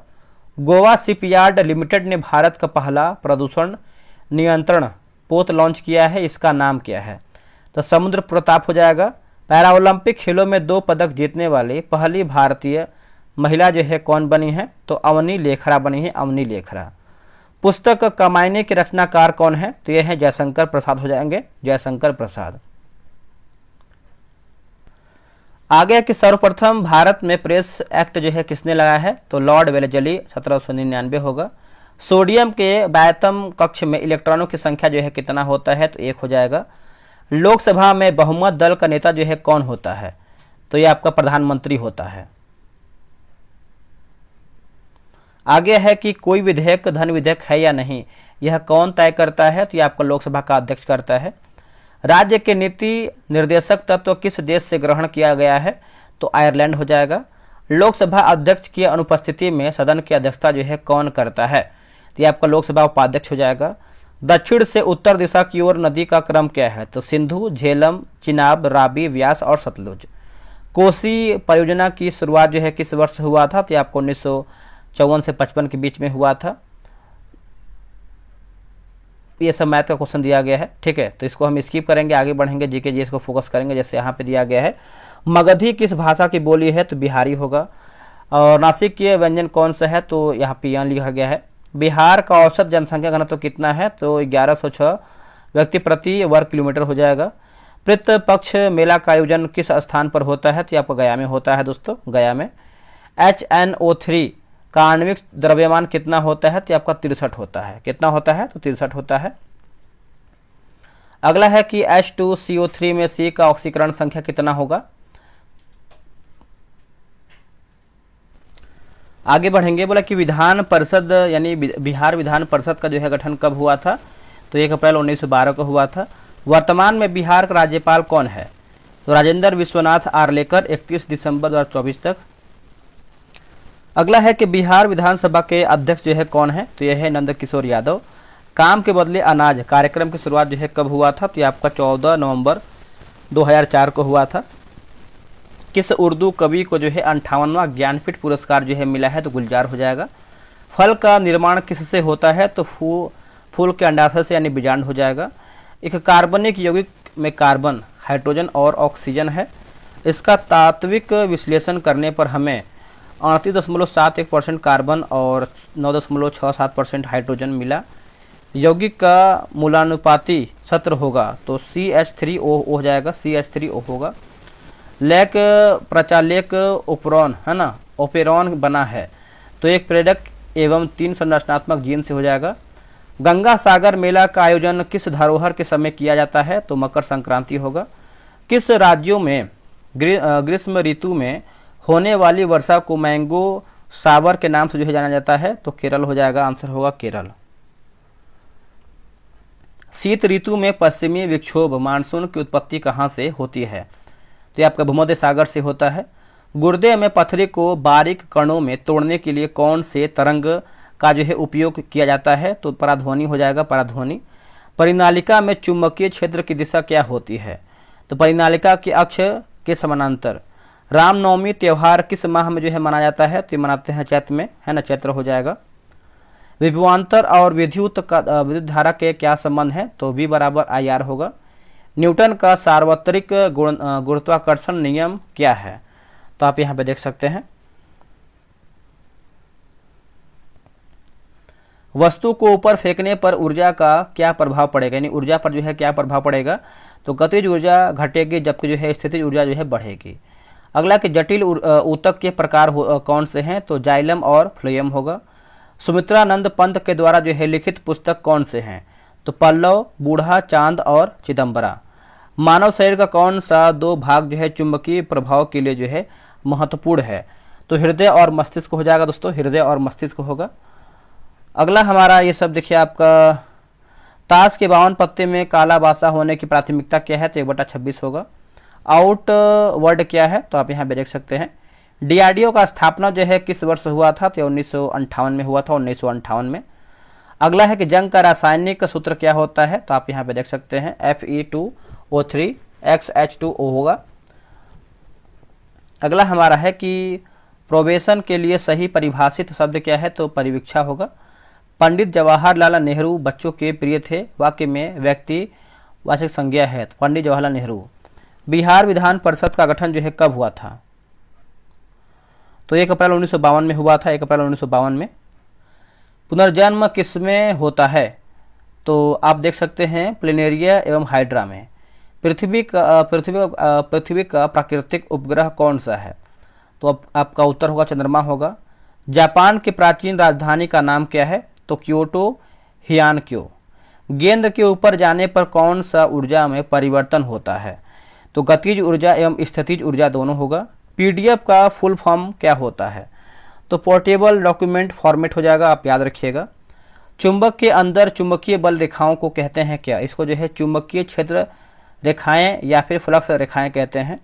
गोवा शिपयार्ड लिमिटेड ने भारत का पहला प्रदूषण नियंत्रण पोत लॉन्च किया है, इसका नाम क्या है? तो समुद्र प्रताप हो जाएगा। पैराओलंपिक खेलों में 2 पदक जीतने वाली पहली भारतीय महिला जो है कौन बनी है? तो अवनी लेखरा बनी है, अवनी लेखरा। पुस्तक कमायने के रचनाकार कौन है? तो यह है जयशंकर प्रसाद हो जाएंगे, जयशंकर प्रसाद। आगे कि सर्वप्रथम भारत में प्रेस एक्ट जो है किसने लगाया है? तो लॉर्ड वेलेजली 1799 होगा। सोडियम के बायतम कक्ष में इलेक्ट्रॉनों की संख्या जो है कितना होता है? तो 1 हो जाएगा। लोकसभा में बहुमत दल का नेता जो है कौन होता है? तो ये आपका प्रधानमंत्री होता है। आगे है कि कोई विधेयक धन विधेयक है या नहीं, यह कौन तय करता है? तो ये आपका लोकसभा का अध्यक्ष करता है। राज्य के नीति निर्देशक तत्व किस देश से ग्रहण किया गया है? तो आयरलैंड हो जाएगा। लोकसभा अध्यक्ष की अनुपस्थिति में सदन की अध्यक्षता जो है कौन करता है? तो ये आपका लोकसभा उपाध्यक्ष हो जाएगा। दक्षिण से उत्तर दिशा की ओर नदी का क्रम क्या है? तो सिंधु, झेलम, चिनाब, राबी, व्यास और सतलुज। कोसी परियोजना की शुरुआत जो है किस वर्ष हुआ था? तो आपको 1954 से 55 के बीच में हुआ था। ये सब मैथ का क्वेश्चन दिया गया है, ठीक है, तो इसको हम स्किप करेंगे, आगे बढ़ेंगे, जीके जीएस को फोकस करेंगे। जैसे यहाँ पे दिया गया है, मगधी किस भाषा की बोली है? तो बिहारी होगा। और नासिक के व्यंजन कौन सा है? तो यहाँ पे यहाँ लिखा गया है। बिहार का औसत जनसंख्या घनत्व कितना है? तो 1106 व्यक्ति प्रति वर्ग किलोमीटर हो जाएगा। पितृ पक्ष मेला का आयोजन किस स्थान पर होता है? तो आपको गया में होता है दोस्तों, गया में। HNO3 का आणविक द्रव्यमान कितना होता है? तो आपका 63 होता है। कितना होता है? तो 63 होता है। अगला है कि H2CO3 में C का ऑक्सीकरण संख्या कितना होगा? आगे बढ़ेंगे, बोला कि विधान परिषद यानी बिहार विधान परिषद का जो है गठन कब हुआ था? तो 1 अप्रैल 1912 को हुआ था। वर्तमान में बिहार का राज्यपाल कौन है? तो राजेंद्र विश्वनाथ आर्लेकर 31 दिसंबर 2024 तक। अगला है कि बिहार विधानसभा के अध्यक्ष जो है कौन है? तो यह है नंद किशोर यादव। काम के बदले अनाज कार्यक्रम की शुरुआत जो है कब हुआ था? तो आपका 14 नवंबर 2004 को हुआ था। किस उर्दू कवि को जो है 58वां ज्ञानपीठ पुरस्कार जो है मिला है? तो गुलजार हो जाएगा। फल का निर्माण किससे होता है? तो फूल के अंडाशय से यानी बीजांड हो जाएगा। एक कार्बनिक यौगिक में कार्बन, हाइड्रोजन और ऑक्सीजन है। इसका तात्विक विश्लेषण करने पर हमें 38.71% कार्बन और 9.67% हाइड्रोजन मिला। यौगिक का मूलानुपाती सत्र होगा तो CH3O हो जाएगा, CH3O होगा। लेक प्रचालेक ओपेरॉन है ना, ओपेरॉन बना है तो एक प्रेरक एवं 3 संरचनात्मक जीन से हो जाएगा। गंगा सागर मेला का आयोजन किस धरोहर के समय किया जाता है? तो मकर संक्रांति होगा। किस राज्यों में ग्रीष्म ऋतु में होने वाली वर्षा को मैंगो सावर के नाम से जो है जाना जाता है? तो केरल हो जाएगा, आंसर होगा केरल। शीत ऋतु में पश्चिमी विक्षोभ मानसून की उत्पत्ति कहाँ से होती है? तो ये आपका भूमध्य सागर से होता है। गुर्दे में पथरी को बारीक कणों में तोड़ने के लिए कौन से तरंग का जो है उपयोग किया जाता है? तो पराध्वनि हो जाएगा, पराध्वनि। परिनालिका में चुंबकीय क्षेत्र की दिशा क्या होती है? तो परिनालिका के अक्ष के समानांतर। रामनवमी त्योहार किस माह में जो है मनाया जाता है? तो ये मनाते हैं चैत्र में, है ना, चैत्र हो जाएगा। विभवांतर और विद्युत धारा के क्या संबंध है? तो V बराबर IR होगा। न्यूटन का सार्वत्रिक गुरुत्वाकर्षण नियम क्या है? तो आप यहाँ पे देख सकते हैं, वस्तु को ऊपर फेंकने पर ऊर्जा का क्या प्रभाव पड़ेगा, यानी ऊर्जा पर जो है क्या प्रभाव पड़ेगा? तो गतिज ऊर्जा घटेगी, जबकि जो है स्थितिज ऊर्जा जो है बढ़ेगी। अगला कि जटिल ऊतक के प्रकार कौन से हैं? तो जाइलम और फ्लोएम होगा। सुमित्रानंद पंत के द्वारा जो है लिखित पुस्तक कौन से हैं? तो पल्लव, बूढ़ा, चांद और चिदम्बरा। मानव शरीर का कौन सा दो भाग जो है चुंबकीय प्रभाव के लिए जो है महत्वपूर्ण है? तो हृदय और मस्तिष्क हो जाएगा दोस्तों, हृदय और मस्तिष्क होगा। अगला हमारा ये सब देखिए आपका, ताश के 52 पत्ते में काला बासा होने की प्राथमिकता क्या है? तो 1/26 होगा। आउट वर्ड क्या है? तो आप यहाँ पे देख सकते हैं। DRDO का स्थापना जो है किस वर्ष हुआ था? तो 1958 में हुआ था, 1958 में। अगला है कि जंग का रासायनिक सूत्र क्या होता है? तो आप यहाँ पे देख सकते हैं Fe2O3 XH2O होगा। अगला हमारा है कि प्रोबेशन के लिए सही परिभाषित शब्द क्या है? तो परिवीक्षा होगा। पंडित जवाहरलाल नेहरू बच्चों के प्रिय थे, वाक्य में व्यक्ति वाचक संज्ञा है, तो पंडित जवाहरलाल नेहरू। बिहार विधान परिषद का गठन जो है कब हुआ था? तो 1 अप्रैल 1952 में हुआ था, 1 अप्रैल 1952 में। पुनर्जन्म किसमें होता है? तो आप देख सकते हैं प्लेनेरिया एवं हाइड्रा में। पृथ्वी का प्राकृतिक उपग्रह कौन सा है? तो आपका उत्तर होगा चंद्रमा होगा। जापान की प्राचीन राजधानी का नाम क्या है? तो क्योटो हियानक्यो। गेंद के ऊपर जाने पर कौन सा ऊर्जा में परिवर्तन होता है? तो गतिज ऊर्जा एवं स्थितिज ऊर्जा दोनों होगा। PDF का फुल फॉर्म क्या होता है? तो पोर्टेबल डॉक्यूमेंट फॉर्मेट हो जाएगा, आप याद रखिएगा। चुंबक के अंदर चुंबकीय बल रेखाओं को कहते हैं क्या? इसको जो है चुंबकीय क्षेत्र रेखाएं या फिर फ्लक्स रेखाएं कहते हैं।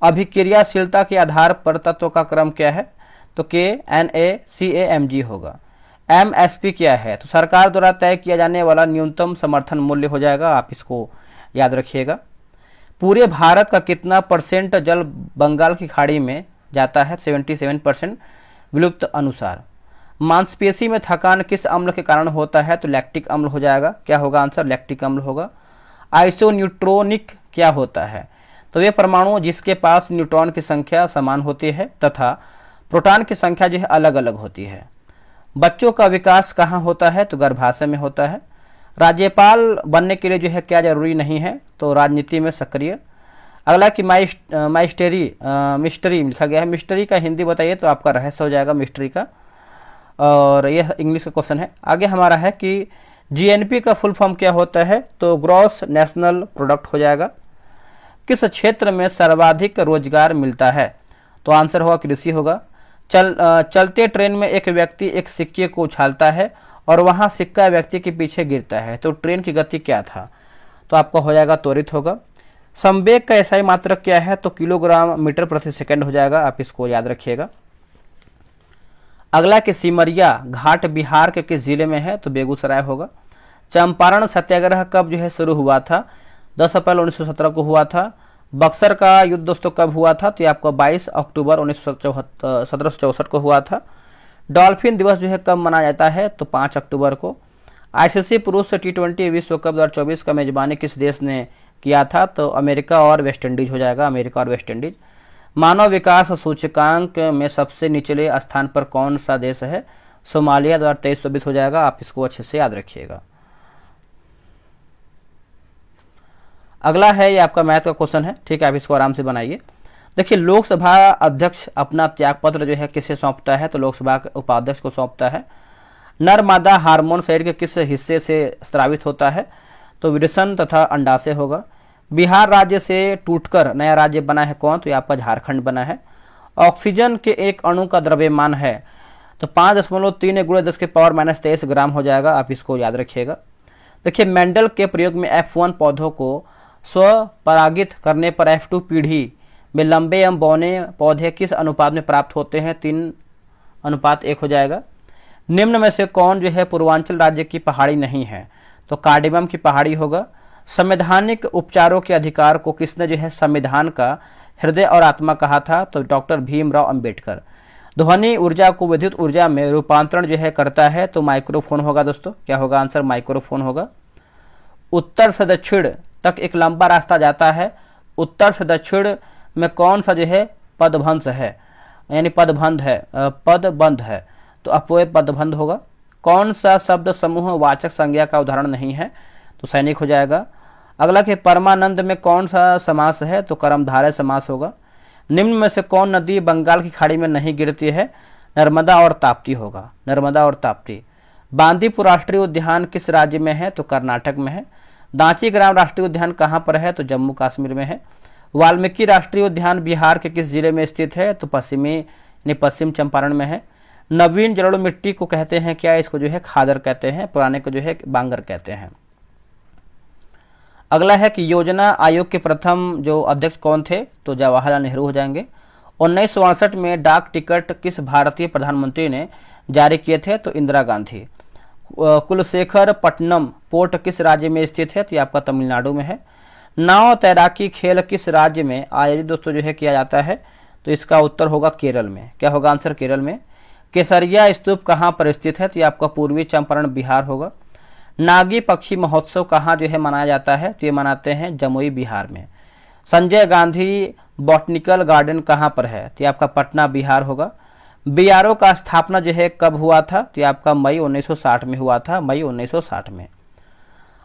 अभिक्रियाशीलता के आधार पर तत्व का क्रम क्या है? तो KNaCAMG होगा। MSP क्या है? तो सरकार द्वारा तय किया जाने वाला न्यूनतम समर्थन मूल्य हो जाएगा, आप इसको याद रखिएगा। पूरे भारत का कितना % जल बंगाल की खाड़ी में जाता है? 77% विलुप्त अनुसार। मांसपेशी में थकान किस अम्ल के कारण होता है? तो लैक्टिक अम्ल हो जाएगा। क्या होगा आंसर? लैक्टिक अम्ल होगा। आइसोन्यूट्रॉनिक क्या होता है? तो वे परमाणु जिसके पास न्यूट्रॉन की संख्या समान होती है तथा प्रोटॉन की संख्या जो है अलग अलग होती है। बच्चों का विकास कहाँ होता है? तो गर्भाशय में होता है। राज्यपाल बनने के लिए जो है क्या जरूरी नहीं है? तो राजनीति में सक्रिय। अगला कि मिस्ट्री लिखा गया है, मिस्ट्री का हिंदी बताइए, तो आपका रहस्य हो जाएगा मिस्ट्री का, और यह इंग्लिश का क्वेश्चन है। आगे हमारा है कि GNP का फुल फॉर्म क्या होता है? तो ग्रॉस नेशनल प्रोडक्ट हो जाएगा। किस क्षेत्र में सर्वाधिक रोजगार मिलता है? तो आंसर होगा कृषि होगा। चलते ट्रेन में एक व्यक्ति एक सिक्के को उछालता है और वहां सिक्का व्यक्ति के पीछे गिरता है, तो ट्रेन की गति क्या था? तो आपका हो जाएगा त्वरित होगा। संवेग का SI मात्रक क्या है? तो किलोग्राम मीटर प्रति सेकंड हो जाएगा, आप इसको याद रखिएगा। अगला कि सिमरिया घाट बिहार के किस जिले में है? तो बेगूसराय होगा। चंपारण सत्याग्रह कब जो है शुरू हुआ था? 10 अप्रैल 1917 को हुआ था। बक्सर का युद्ध दोस्तों कब हुआ था? तो आपको 22 अक्टूबर 1764 को हुआ था। डॉल्फिन दिवस जो है कब मनाया जाता है? तो 5 अक्टूबर को। ICC पुरुष T20 विश्व कप 2024 का मेजबानी किस देश ने किया था? तो अमेरिका और वेस्ट इंडीज हो जाएगा, अमेरिका और वेस्ट इंडीज। मानव विकास सूचकांक में सबसे निचले स्थान पर कौन सा देश है? सोमालिया 2023-24 हो जाएगा, आप इसको अच्छे से याद रखिएगा। अगला है ये आपका मैथ का क्वेश्चन है, ठीक है, आप इसको आराम से बनाइए। देखिए, लोकसभा अध्यक्ष अपना त्यागपत्र जो है किसे सौंपता है? तो लोकसभा के उपाध्यक्ष को सौंपता है। नर मादा हार्मोन शरीर के किस हिस्से से स्रावित होता है? तो वृषण तथा अंडाशय होगा। बिहार राज्य से टूटकर नया राज्य बना है कौन? तो ये आपका झारखंड बना है। ऑक्सीजन के एक अणु का द्रव्यमान है तो 5.3 × 10⁻³ ग्राम हो जाएगा, आप इसको याद रखिएगा। देखिए, मेंडल के प्रयोग में F1 पौधों को स्वपरागित करने पर F2 पीढ़ी में लंबे एवं बौने पौधे किस अनुपात में प्राप्त होते हैं? 3:1 हो जाएगा। निम्न में से कौन जो है पूर्वांचल राज्य की पहाड़ी नहीं है? तो कार्डिमम की पहाड़ी होगा। संवैधानिक उपचारों के अधिकार को किसने जो है संविधान का हृदय और आत्मा कहा था? तो डॉक्टर भीमराव अंबेडकर। ध्वनि ऊर्जा को विद्युत ऊर्जा में रूपांतरण जो है करता है? तो माइक्रोफोन होगा दोस्तों। क्या होगा आंसर? माइक्रोफोन होगा। उत्तर से दक्षिण तक एक लंबा रास्ता जाता है, उत्तर से दक्षिण में कौन सा जो है पदभंश है, यानी पदबंध है, पदबंध है? तो अपव्यय पदबंध होगा। कौन सा शब्द समूह वाचक संज्ञा का उदाहरण नहीं है? तो सैनिक हो जाएगा। अगला कि परमानंद में कौन सा समास है? तो कर्मधारय समास होगा। निम्न में से कौन नदी बंगाल की खाड़ी में नहीं गिरती है? नर्मदा और ताप्ती होगा, नर्मदा और ताप्ती। बांदीपुर राष्ट्रीय उद्यान किस राज्य में है? तो कर्नाटक में है। दांची ग्राम राष्ट्रीय उद्यान कहाँ पर है? तो जम्मू कश्मीर में है। वाल्मीकि राष्ट्रीय उद्यान बिहार के किस जिले में स्थित है? तो पश्चिम चंपारण में है। नवीन जलोढ़ मिट्टी को कहते हैं क्या? इसको जो है खादर कहते हैं, पुराने को जो है बांगर कहते हैं। अगला है कि योजना आयोग के प्रथम जो अध्यक्ष कौन थे? तो जवाहरलाल नेहरू हो जाएंगे। 1962 में डाक टिकट किस भारतीय प्रधानमंत्री ने जारी किए थे? तो इंदिरा गांधी। कुलशेखर पट्टनम पोर्ट किस राज्य में स्थित है? तो ये आपका तमिलनाडु में है। नाव तैराकी खेल किस राज्य में आयोजित दोस्तों जो है किया जाता है? तो इसका उत्तर होगा केरल में। क्या होगा आंसर? केरल में। केसरिया स्तूप कहाँ पर स्थित है? तो ये आपका पूर्वी चंपारण बिहार होगा। नागी पक्षी महोत्सव कहाँ जो है मनाया जाता है? तो ये मनाते हैं जमुई बिहार में। संजय गांधी बॉटनिकल गार्डन कहाँ पर है? तो ये आपका पटना बिहार होगा। बीआरओ का स्थापना जो है कब हुआ था? तो ये आपका मई 1960 में हुआ था, मई 1960 में।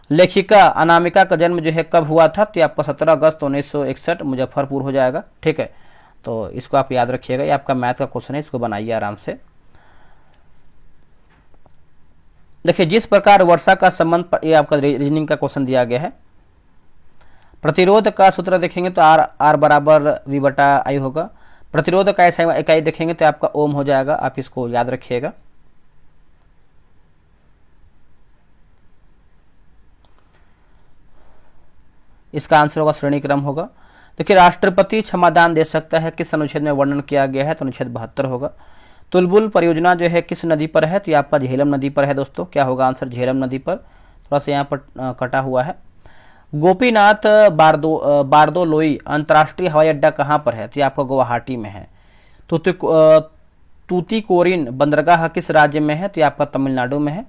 लेखिका अनामिका का जन्म जो है कब हुआ था? तो ये आपका 17 अगस्त 1961 मुजफ्फरपुर हो जाएगा। ठीक है, तो इसको आप याद रखिएगा, ये आपका मैथ का क्वेश्चन है, इसको बनाइए आराम से। देखिए जिस प्रकार वर्षा का संबंध, ये आपका रीजनिंग का क्वेश्चन दिया गया है। प्रतिरोध का सूत्र देखेंगे तो आर बराबर वी बटा आई होगा। प्रतिरोध का इकाई देखेंगे तो आपका ओम हो जाएगा, आप इसको याद रखिएगा। इसका आंसर होगा श्रेणी क्रम होगा। देखिए राष्ट्रपति क्षमादान दे सकता है, किस अनुच्छेद में वर्णन किया गया है? तो अनुच्छेद 72 होगा। तुलबुल परियोजना जो है किस नदी पर है? तो ये आपका झेलम नदी पर है दोस्तों। क्या होगा आंसर? झेलम नदी पर। थोड़ा सा यहाँ पर कटा हुआ है। गोपीनाथ बारदोलोई अंतर्राष्ट्रीय हवाई अड्डा कहाँ पर है? तो ये आपका गुवाहाटी में है। तूतीकोरिन बंदरगाह किस राज्य में है? तो ये आपका तमिलनाडु में है।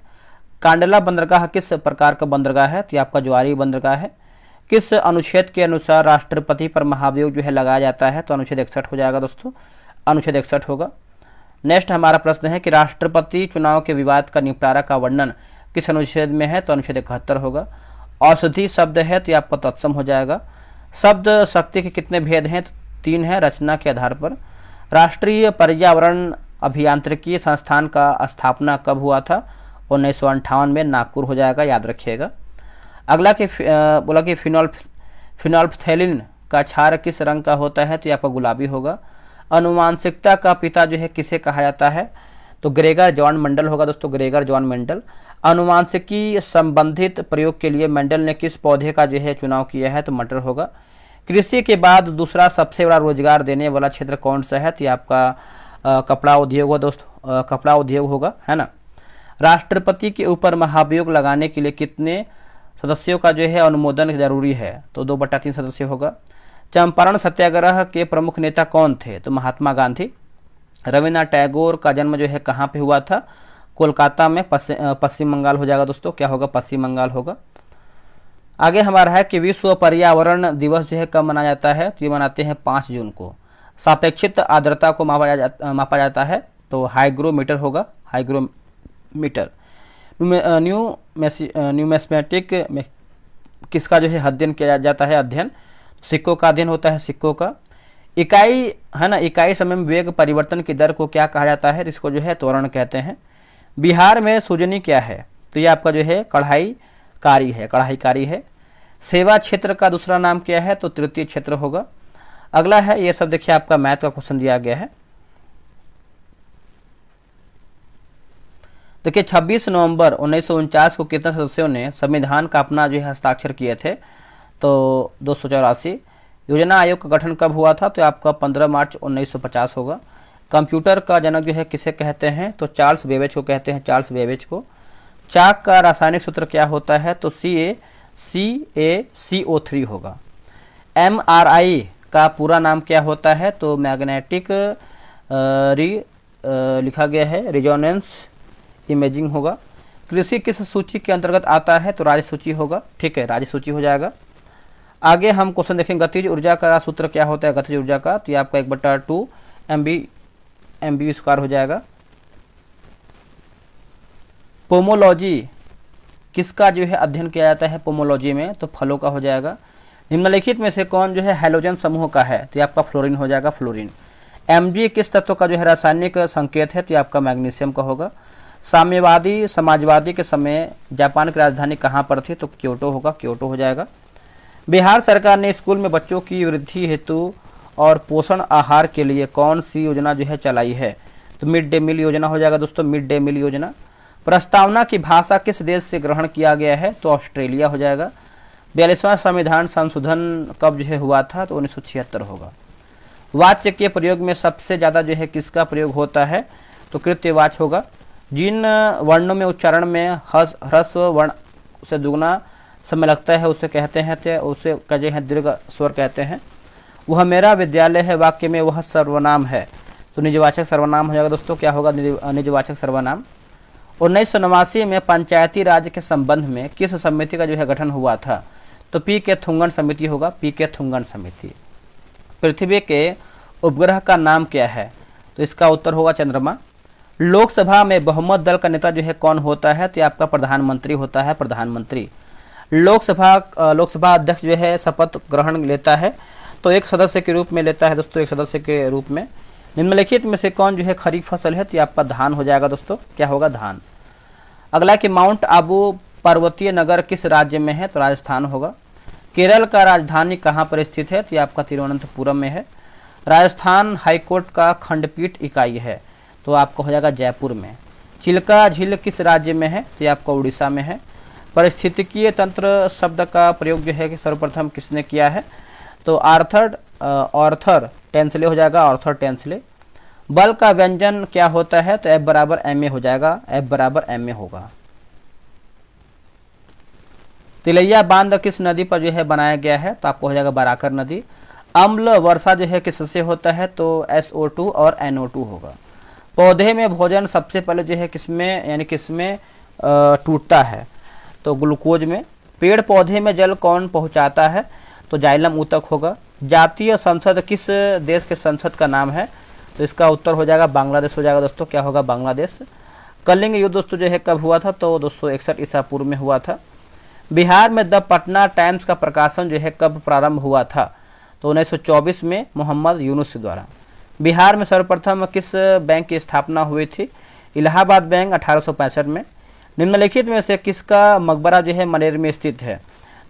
कांडला बंदरगाह किस प्रकार का बंदरगाह है? तो ये आपका ज्वारी बंदरगाह है। किस अनुच्छेद के अनुसार राष्ट्रपति पर महाभियोग जो है लगाया जाता है? तो अनुच्छेद 61 हो जाएगा दोस्तों, अनुच्छेद 61 होगा। नेक्स्ट हमारा प्रश्न है कि राष्ट्रपति चुनाव के विवाद का निपटारा का वर्णन किस अनुच्छेद में है? तो अनुच्छेद 71 होगा। औषधि शब्द है तो आपका तत्सम हो जाएगा। शब्द शक्ति के कितने भेद हैं? तो 3 है रचना के आधार पर। राष्ट्रीय पर्यावरण अभियांत्रिकी संस्थान का स्थापना कब हुआ था? 1958 में, नागपुर हो जाएगा, याद रखिएगा। अगला कि बोला कि फिनोल्फथैलिन का क्षार किस रंग का होता है? तो ये आपका गुलाबी होगा। अनुवांशिकता का पिता जो है किसे कहा जाता है? तो ग्रेगर जॉन मेंडल होगा दोस्तों, ग्रेगर जॉन मेंडल। अनुवांशिकी संबंधित प्रयोग के लिए मेंडल ने किस पौधे का जो है चुनाव किया है? तो मटर होगा। कृषि के बाद दूसरा सबसे बड़ा रोजगार देने वाला क्षेत्र कौन सा है? तो ये आपका कपड़ा उद्योग होगा दोस्तों, कपड़ा उद्योग होगा, है ना। राष्ट्रपति के ऊपर महाभियोग लगाने के लिए कितने सदस्यों का जो है अनुमोदन जरूरी है? तो 2/3 सदस्य होगा। चंपारण सत्याग्रह के प्रमुख नेता कौन थे? तो महात्मा गांधी। रविन्द्रनाथ टैगोर का जन्म जो है कहाँ पे हुआ था? कोलकाता में, पश्चिम बंगाल हो जाएगा दोस्तों। क्या होगा? पश्चिम बंगाल होगा। आगे हमारा है कि विश्व पर्यावरण दिवस जो है कब मनाया जाता है? तो ये मनाते हैं 5 जून को। सापेक्षिक आर्द्रता को मापा जाता है तो हाइग्रोमीटर होगा, हाइग्रोमीटर। न्यूमेस्मेटिक में किसका जो है अध्ययन किया जाता है? अध्ययन सिक्कों का अध्ययन होता है, सिक्कों का। इकाई है ना, इकाई समय में वेग परिवर्तन की दर को क्या कहा जाता है? इसको जो है त्वरण कहते हैं। बिहार में सुजनी क्या है? तो ये आपका जो है कढ़ाईकारी है, कढ़ाईकारी है। सेवा क्षेत्र का दूसरा नाम क्या है? तो तृतीय क्षेत्र होगा। अगला है, ये सब देखिए आपका मैथ का क्वेश्चन दिया गया है। देखिए 26 नवंबर 1949 को कितने सदस्यों ने संविधान का अपना जो है हस्ताक्षर किए थे? तो 284। योजना आयोग का गठन कब हुआ था? तो आपका 15 मार्च 1950 होगा। कंप्यूटर का जनक जो है किसे कहते हैं? तो चार्ल्स बेबेज को कहते हैं, चार्ल्स बेबेज को। चाक का रासायनिक सूत्र क्या होता है? तो CaCO3 होगा। MRI का पूरा नाम क्या होता है? तो मैग्नेटिक लिखा गया है, रिजोनेंस इमेजिंग होगा। कृषि किस सूची के अंतर्गत आता है? तो राज्य सूची होगा। ठीक है, राज्य सूची हो जाएगा। आगे हम क्वेश्चन देखेंगे, गतिज ऊर्जा का सूत्र क्या होता है गतिज ऊर्जा का? तो ये आपका 1/2 mv स्क्वायर हो जाएगा। पोमोलॉजी किसका जो है अध्ययन किया जाता है पोमोलॉजी में? तो फलों का हो जाएगा। निम्नलिखित में से कौन जो है हैलोजन समूह का है? तो ये आपका फ्लोरीन हो जाएगा, फ्लोरीन। Mg किस तत्व का जो है रासायनिक संकेत है? तो ये आपका मैग्नीशियम का होगा। साम्यवादी समाजवादी के समय जापान की राजधानी कहाँ पर थी? तो क्योटो होगा, क्योटो हो जाएगा। बिहार सरकार ने स्कूल में बच्चों की वृद्धि हेतु और पोषण आहार के लिए कौन सी योजना जो है चलाई है? तो मिड डे मील योजना हो जाएगा दोस्तों, मिड डे मील योजना। प्रस्तावना की भाषा किस देश से ग्रहण किया गया है? तो ऑस्ट्रेलिया हो जाएगा। 42वां संविधान संशोधन कब जो है हुआ था? तो 1976 होगा। वाच्य के प्रयोग में सबसे ज्यादा जो है किसका प्रयोग होता है? तो कृत्यवाच्य होगा। जिन वर्णों में उच्चारण में ह्रस्व वर्ण से दुगना समय लगता है उसे कहते हैं, उसे कहे हैं दीर्घ स्वर कहते हैं। वह मेरा विद्यालय है वाक्य में वह सर्वनाम है, तो निजवाचक सर्वनाम हो जाएगा दोस्तों। क्या होगा? निजवाचक सर्वनाम। 1989 में पंचायती राज के संबंध में किस समिति का जो है गठन हुआ था? तो पी के थुंगन समिति होगा, पी के थुंगन समिति। पृथ्वी के उपग्रह का नाम क्या है? तो इसका उत्तर होगा चंद्रमा। लोकसभा में बहुमत दल का नेता जो है कौन होता है? तो आपका प्रधानमंत्री होता है, प्रधानमंत्री। लोकसभा अध्यक्ष जो है शपथ ग्रहण लेता है तो एक सदस्य के रूप में लेता है दोस्तों, एक सदस्य के रूप में। निम्नलिखित में से कौन जो है खरीफ फसल है? तो आपका धान हो जाएगा दोस्तों। क्या होगा? धान। अगला कि माउंट आबू पर्वतीय नगर किस राज्य में है? तो राजस्थान होगा। केरल का राजधानी कहाँ पर स्थित है? तो आपका तिरुवनंतपुरम में है। राजस्थान हाईकोर्ट का खंडपीठ इकाई है? तो आपका हो जाएगा जयपुर में। चिल्का झील किस राज्य में है? तो आपका उड़ीसा में है। पारिस्थितिकीय तंत्र शब्द का प्रयोग जो है कि सर्वप्रथम किसने किया है? तो आर्थर टेंसले हो जाएगा, आर्थर टेंसले। बल का व्यंजन क्या होता है? तो F बराबर ma हो जाएगा, F बराबर ma होगा। तिलैया बांध किस नदी पर जो है बनाया गया है? तो आपको हो जाएगा बराकर नदी। अम्ल वर्षा जो है किससे होता है? तो SO2 और NO2 होगा। पौधे में भोजन सबसे पहले जो है किसमें यानी किसमें टूटता है? तो ग्लूकोज में। पेड़ पौधे में जल कौन पहुंचाता है? तो जाइलम ऊतक होगा। जातीय संसद किस देश के संसद का नाम है? तो इसका उत्तर हो जाएगा बांग्लादेश हो जाएगा दोस्तों। क्या होगा? बांग्लादेश। कलिंग युद्ध दोस्तों जो है कब हुआ था? तो 261 ईसा पूर्व में हुआ था। बिहार में द पटना टाइम्स का प्रकाशन जो है कब प्रारंभ हुआ था? तो 1924 में मोहम्मद यूनुस द्वारा। बिहार में सर्वप्रथम किस बैंक की स्थापना हुई थी? इलाहाबाद बैंक 1865 में। निम्नलिखित में से किसका मकबरा जो है मनेर में स्थित है?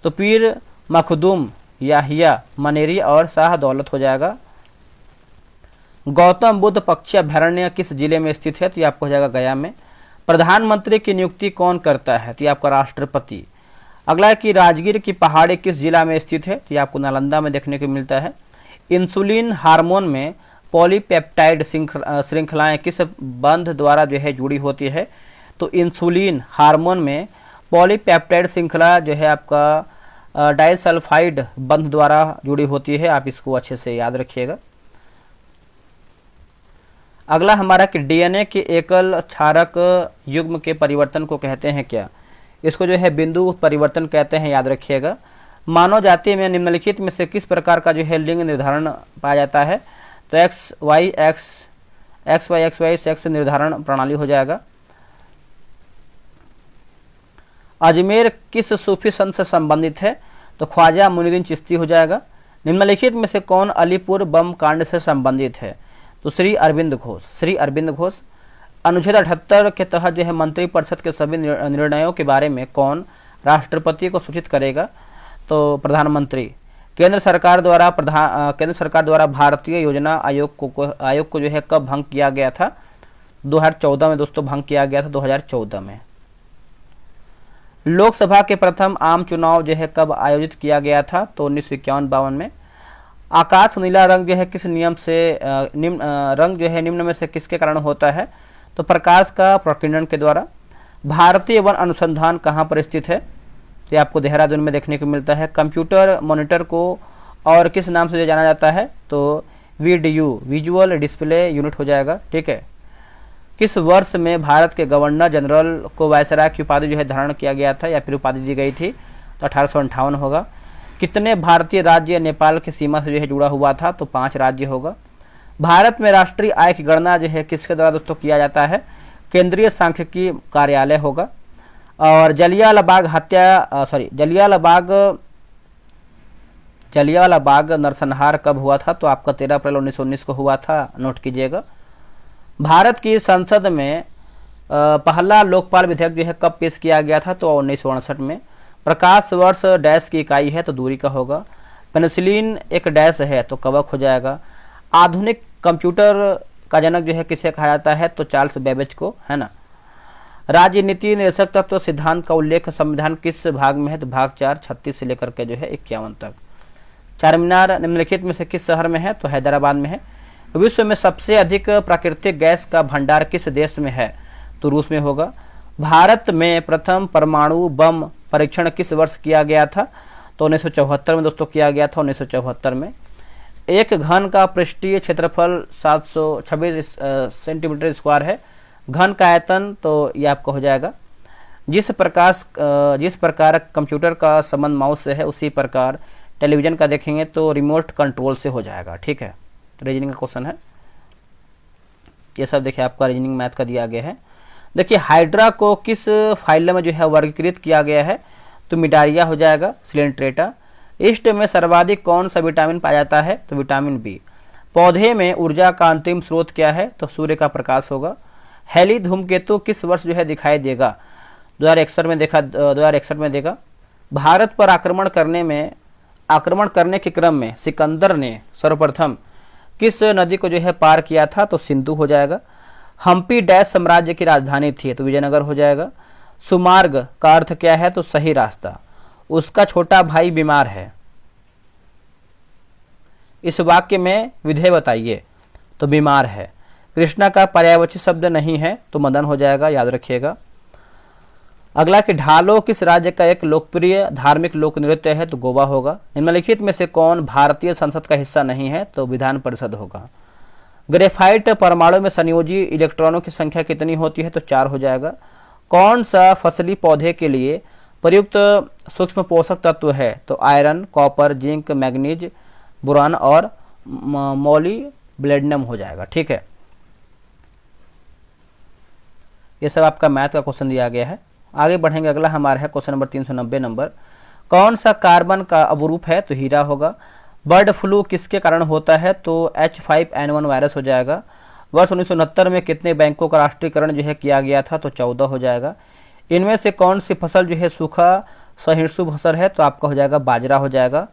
तो पीर मखदूम याहिया मनेरी और शाह दौलत हो जाएगा। गौतम बुद्ध पक्षी अभ्यारण्य किस जिले में स्थित है? तो ये आपको हो जाएगा गया में। प्रधानमंत्री की नियुक्ति कौन करता है? तो ये आपका राष्ट्रपति। अगला है कि राजगीर की पहाड़ी किस जिला में स्थित है? तो ये आपको नालंदा में देखने को मिलता है। इंसुलिन हार्मोन में पॉलीपेप्टाइड श्रृंखलाएं किस बंध द्वारा जो है जुड़ी होती है? तो इंसुलिन हार्मोन में पॉलीपेप्टाइड श्रृंखला जो है आपका डाइसल्फाइड बंध द्वारा जुड़ी होती है। आप इसको अच्छे से याद रखिएगा। अगला हमारा कि डीएनए के एकल क्षारक युग्म के परिवर्तन को कहते हैं क्या? इसको जो है बिंदु परिवर्तन कहते हैं, याद रखिएगा। मानव जाति में निम्नलिखित में से किस प्रकार का जो है लिंग निर्धारण पाया जाता है? तो XY सेक्स निर्धारण प्रणाली हो जाएगा। अजमेर किस सूफी संत से संबंधित है? तो ख्वाजा मुइनुद्दीन चिश्ती हो जाएगा। निम्नलिखित में से कौन अलीपुर बम कांड से संबंधित है? तो श्री अरविंद घोष, श्री अरविंद घोष। अनुच्छेद 78 के तहत जो है मंत्रिपरिषद के सभी निर्णयों के बारे में कौन राष्ट्रपति को सूचित करेगा? तो प्रधानमंत्री। केंद्र सरकार द्वारा भारतीय योजना आयोग को जो है कब भंग किया गया था? 2014 में दोस्तों भंग किया गया था, 2014 में। लोकसभा के प्रथम आम चुनाव जो है कब आयोजित किया गया था? तो 1951-52 में। आकाश नीला रंग जो है किस नियम से निम्न में से किसके कारण होता है? तो प्रकाश का प्रकीर्णन के द्वारा। भारतीय वन अनुसंधान कहाँ पर स्थित है? तो आपको देहरादून में देखने को मिलता है। कंप्यूटर मॉनिटर को और किस नाम से जाना जाता है, तो VDU विजुअल डिस्प्ले यूनिट हो जाएगा। ठीक है। किस वर्ष में भारत के गवर्नर जनरल को वायसराय की उपाधि जो है धारण किया गया था या फिर उपाधि दी गई थी, तो 1858 होगा। कितने भारतीय राज्य नेपाल की सीमा से जो है जुड़ा हुआ था, तो 5 राज्य होगा। भारत में राष्ट्रीय आय की गणना जो है किसके द्वारा दोस्तों किया जाता है, केंद्रीय सांख्यिकी कार्यालय होगा। और जलियांवाला बाग नरसंहार कब हुआ था, तो आपका 13 अप्रैल 1919 को हुआ था, नोट कीजिएगा। भारत की संसद में पहला लोकपाल विधेयक जो है कब पेश किया गया था, तो 1968 में। प्रकाश वर्ष डैश की इकाई है, तो दूरी का होगा। पेनिसिलिन एक डैश है, तो कवक हो जाएगा। आधुनिक कंप्यूटर का जनक जो है किसे कहा जाता है, तो चार्ल्स बेबेज को, है ना। राजनीति निरसक तत्व सिद्धांत का उल्लेख संविधान किस भाग में है, तो भाग 4 36 से लेकर के जो है 51 तक। चारमीनार निम्नलिखित में से किस शहर में है, तो हैदराबाद में है। विश्व में सबसे अधिक प्राकृतिक गैस का भंडार किस देश में है, तो रूस में होगा। भारत में प्रथम परमाणु बम परीक्षण किस वर्ष किया गया था, तो 1974 में दोस्तों किया गया था, 1974 में। एक घन का पृष्ठीय क्षेत्रफल 726 सेंटीमीटर स्क्वायर है। घन का आयतन, तो ये आपका हो जाएगा। जिस प्रकार कंप्यूटर का संबंध माउस से है, उसी प्रकार टेलीविजन का देखेंगे तो रिमोट कंट्रोल से हो जाएगा। ठीक है, रीजनिंग का क्वेश्चन है ये सब। देखिए आपका रीजनिंग मैथ का दिया गया है। देखिए हाइड्रा को किस फाइलम में जो है वर्गीकृत किया गया है, तो मिडारिया हो जाएगा, सिलेंट्रेटा। ईस्ट में सर्वाधिक कौन सा विटामिन पाया जाता है, तो विटामिन बी। पौधे में ऊर्जा का अंतिम स्रोत क्या है, तो सूर्य का प्रकाश होगा। हेली धूमकेतु किस वर्ष जो है दिखाई देगा, 2061 में देगा। भारत पर आक्रमण करने के क्रम में सिकंदर ने सर्वप्रथम किस नदी को जो है पार किया था, तो सिंधु हो जाएगा। हम्पी डैश साम्राज्य की राजधानी थी, तो विजयनगर हो जाएगा। सुमार्ग का अर्थ क्या है, तो सही रास्ता। उसका छोटा भाई बीमार है, इस वाक्य में विधेय बताइए, तो बीमार है। कृष्णा का पर्यायवाची शब्द नहीं है, तो मदन हो जाएगा, याद रखिएगा। अगला कि ढालो किस राज्य का एक लोकप्रिय धार्मिक लोक नृत्य है, तो गोवा होगा। निम्नलिखित में से कौन भारतीय संसद का हिस्सा नहीं है, तो विधान परिषद होगा। ग्रेफाइट परमाणु में संयोजी इलेक्ट्रॉनों की संख्या कितनी होती है, तो 4 हो जाएगा। कौन सा फसली पौधे के लिए प्रयुक्त सूक्ष्म पोषक तत्व है, तो iron, copper, zinc, manganese, boron और मॉलिब्डेनम हो जाएगा। ठीक है, ये सब आपका मैथ का क्वेश्चन दिया गया है। आगे बढ़ेंगे, अगला हमारा है क्वेश्चन नंबर 390 नंबर। कौन सा कार्बन का अवरूप है, तो हीरा होगा। बर्ड फ्लू किसके कारण होता है, तो H5N1 वायरस हो जाएगा। वर्ष 1969 में कितने बैंकों का राष्ट्रीयकरण जो है किया गया था, तो 14 हो जाएगा। इनमें से कौन सी फसल जो है सूखा सहिष्णु फसल है, तो आपका हो जाएगा बाजरा हो जाएगा।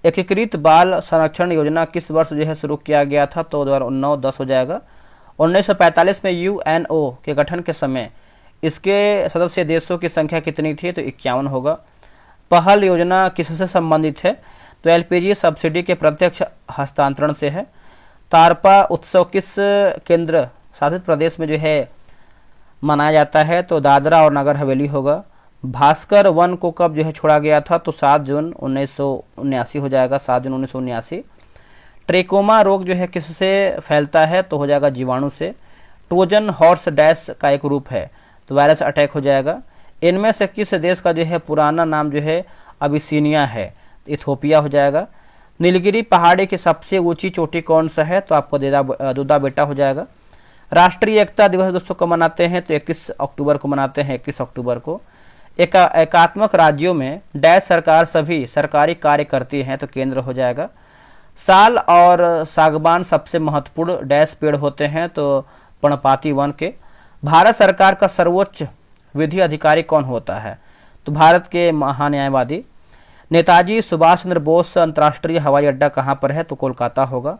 एकीकृत बाल संरक्षण योजना किस वर्ष जो है शुरू किया गया था, तो 2009-10 हो जाएगा। 1945 में UNO के गठन के समय इसके सदस्य देशों की संख्या कितनी थी, तो 51 होगा। पहल योजना किससे संबंधित है, तो LPG सब्सिडी के प्रत्यक्ष हस्तांतरण से है। तारपा उत्सव किस केंद्र शासित प्रदेश में जो है मनाया जाता है, तो दादरा और नगर हवेली होगा। भास्कर वन को कब जो है छोड़ा गया था, तो 7 जून 1979 हो जाएगा, 7 जून 1979। ट्रेकोमा रोग जो है किससे फैलता है, तो हो जाएगा जीवाणु से। ट्रोजन हॉर्स डैश का एक रूप है, तो वायरस अटैक हो जाएगा। इनमें से किस देश का जो है पुराना नाम जो है अबिसिनिया है, इथोपिया हो जाएगा। नीलगिरी पहाड़ी की सबसे ऊंची चोटी कौन सा है, तो आपको दूधा बेटा हो जाएगा। राष्ट्रीय एकता दिवस दोस्तों को मनाते हैं, तो 21 अक्टूबर को मनाते हैं, 21 अक्टूबर को। एकात्मक राज्यों में डैश सरकार सभी सरकारी कार्य करती है, तो केंद्र हो जाएगा। साल और सागवान सबसे महत्वपूर्ण डैश पेड़ होते हैं, तो पर्णपाती वन के। भारत सरकार का सर्वोच्च विधि अधिकारी कौन होता है, तो भारत के महान्यायवादी। नेताजी सुभाष चंद्र बोस अंतर्राष्ट्रीय हवाई अड्डा कहाँ पर है, तो कोलकाता होगा।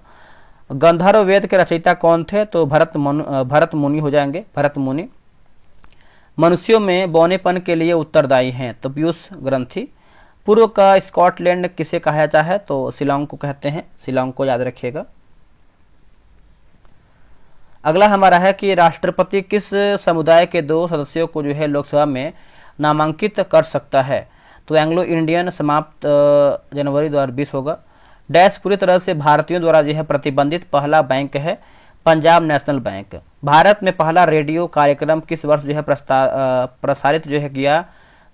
गंधर्व वेद के रचयिता कौन थे, तो भरत मुनि हो जाएंगे, भरत मुनि। मनुष्यों में बौनेपन के लिए उत्तरदायी हैं, तो पीयूष ग्रंथि। पूर्व का स्कॉटलैंड किसे कहा जाता है, तो शिलांग को कहते हैं, शिलांग को याद रखिएगा। अगला हमारा है कि राष्ट्रपति किस समुदाय के 2 सदस्यों को जो है लोकसभा में नामांकित कर सकता है, तो एंग्लो इंडियन समाप्त जनवरी 2020 होगा। डैश पूरी तरह से भारतीयों द्वारा जो है प्रतिबंधित पहला बैंक है पंजाब नेशनल बैंक। भारत में पहला रेडियो कार्यक्रम किस वर्ष जो है प्रसारित जो है किया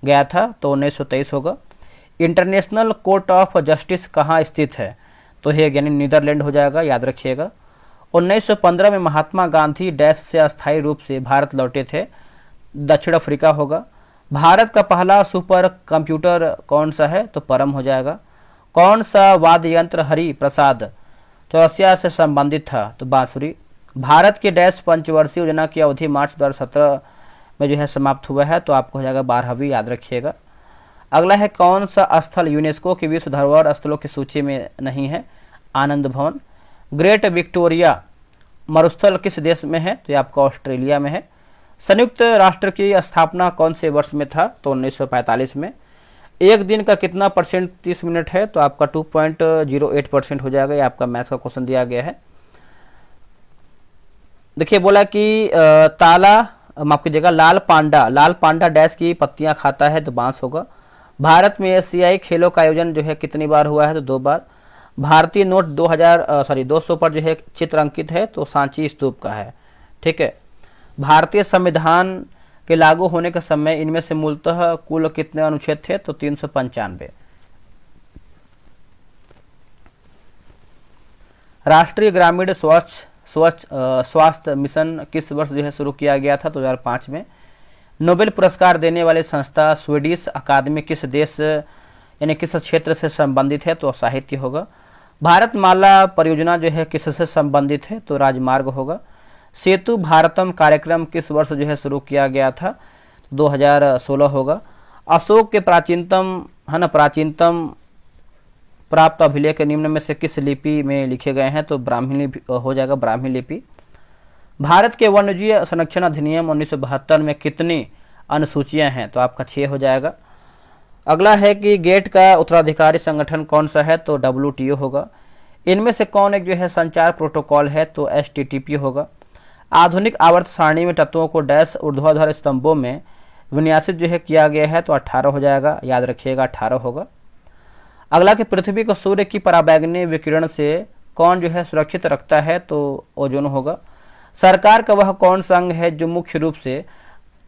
गया था, तो 1923 होगा। इंटरनेशनल कोर्ट ऑफ जस्टिस कहाँ स्थित है, तो हेग यानी नीदरलैंड हो जाएगा, याद रखिएगा। 1915 में महात्मा गांधी डैश से अस्थायी रूप से भारत लौटे थे, दक्षिण अफ्रीका होगा। भारत का पहला सुपर कंप्यूटर कौन सा है, तो परम हो जाएगा। कौन सा वाद्य यंत्र हरि प्रसाद चौरसिया से संबंधित था, तो बांसुरी। भारत के डैश पंचवर्षीय योजना की अवधि मार्च 2017 में जो है समाप्त हुआ है, तो आपको हो जाएगा 12वीं, याद रखिएगा। अगला है कौन सा स्थल यूनेस्को की विश्व धरोहर स्थलों की सूची में नहीं है, आनंद भवन। ग्रेट विक्टोरिया मरुस्थल किस देश में है, तो ये आपका ऑस्ट्रेलिया में है। संयुक्त राष्ट्र की स्थापना कौन से वर्ष में था, तो 1945 में। एक दिन का कितना परसेंट 30 मिनट है, तो आपका 2.08% हो जाएगा। ये आपका मैथ्स का क्वेश्चन दिया गया है। देखिए बोला कि ताला माफ कीजिएगा लाल पांडा डैश की पत्तियां खाता है, तो बांस होगा। भारत में एशियाई खेलों का आयोजन जो है कितनी बार हुआ है, तो 2 बार। भारतीय नोट 200 पर जो है चित्र अंकित है, तो सांची स्तूप का है, ठीक है। भारतीय संविधान के लागू होने के समय इनमें से मूलतः कुल कितने अनुच्छेद थे, तो 395। राष्ट्रीय ग्रामीण स्वास्थ्य मिशन किस वर्ष जो है शुरू किया गया था, 2005 में। नोबेल पुरस्कार देने वाली संस्था स्वीडिश अकादमी किस देश यानी किस क्षेत्र से संबंधित है, तो साहित्य होगा। भारतमाला परियोजना जो है किससे संबंधित है, तो राजमार्ग होगा। सेतु भारतम कार्यक्रम किस वर्ष जो है शुरू किया गया था, 2016 होगा। अशोक के प्राचीनतम प्राप्त अभिलेख निम्न में से किस लिपि में लिखे गए हैं, तो ब्राह्मी लिपि हो जाएगा, ब्राह्मी लिपि। भारत के वन्यजीव संरक्षण अधिनियम 1972 में कितनी अनुसूचियां हैं, तो आपका 6 हो जाएगा। अगला है कि गेट का उत्तराधिकारी संगठन कौन सा है, तो WTO होगा। इनमें से कौन एक जो है संचार प्रोटोकॉल है, तो HTTP होगा। आधुनिक आवर्त सारणी में तत्वों को डैश ऊर्ध्वाधर स्तंभों में विन्यासित जो है किया गया है, तो 18 हो जाएगा, याद रखिएगा 18 होगा। अगला कि पृथ्वी को सूर्य की पराबैंगनी विकिरण से कौन जो है सुरक्षित रखता है, तो ओजोन होगा। सरकार का वह कौन सा अंग है जो मुख्य रूप से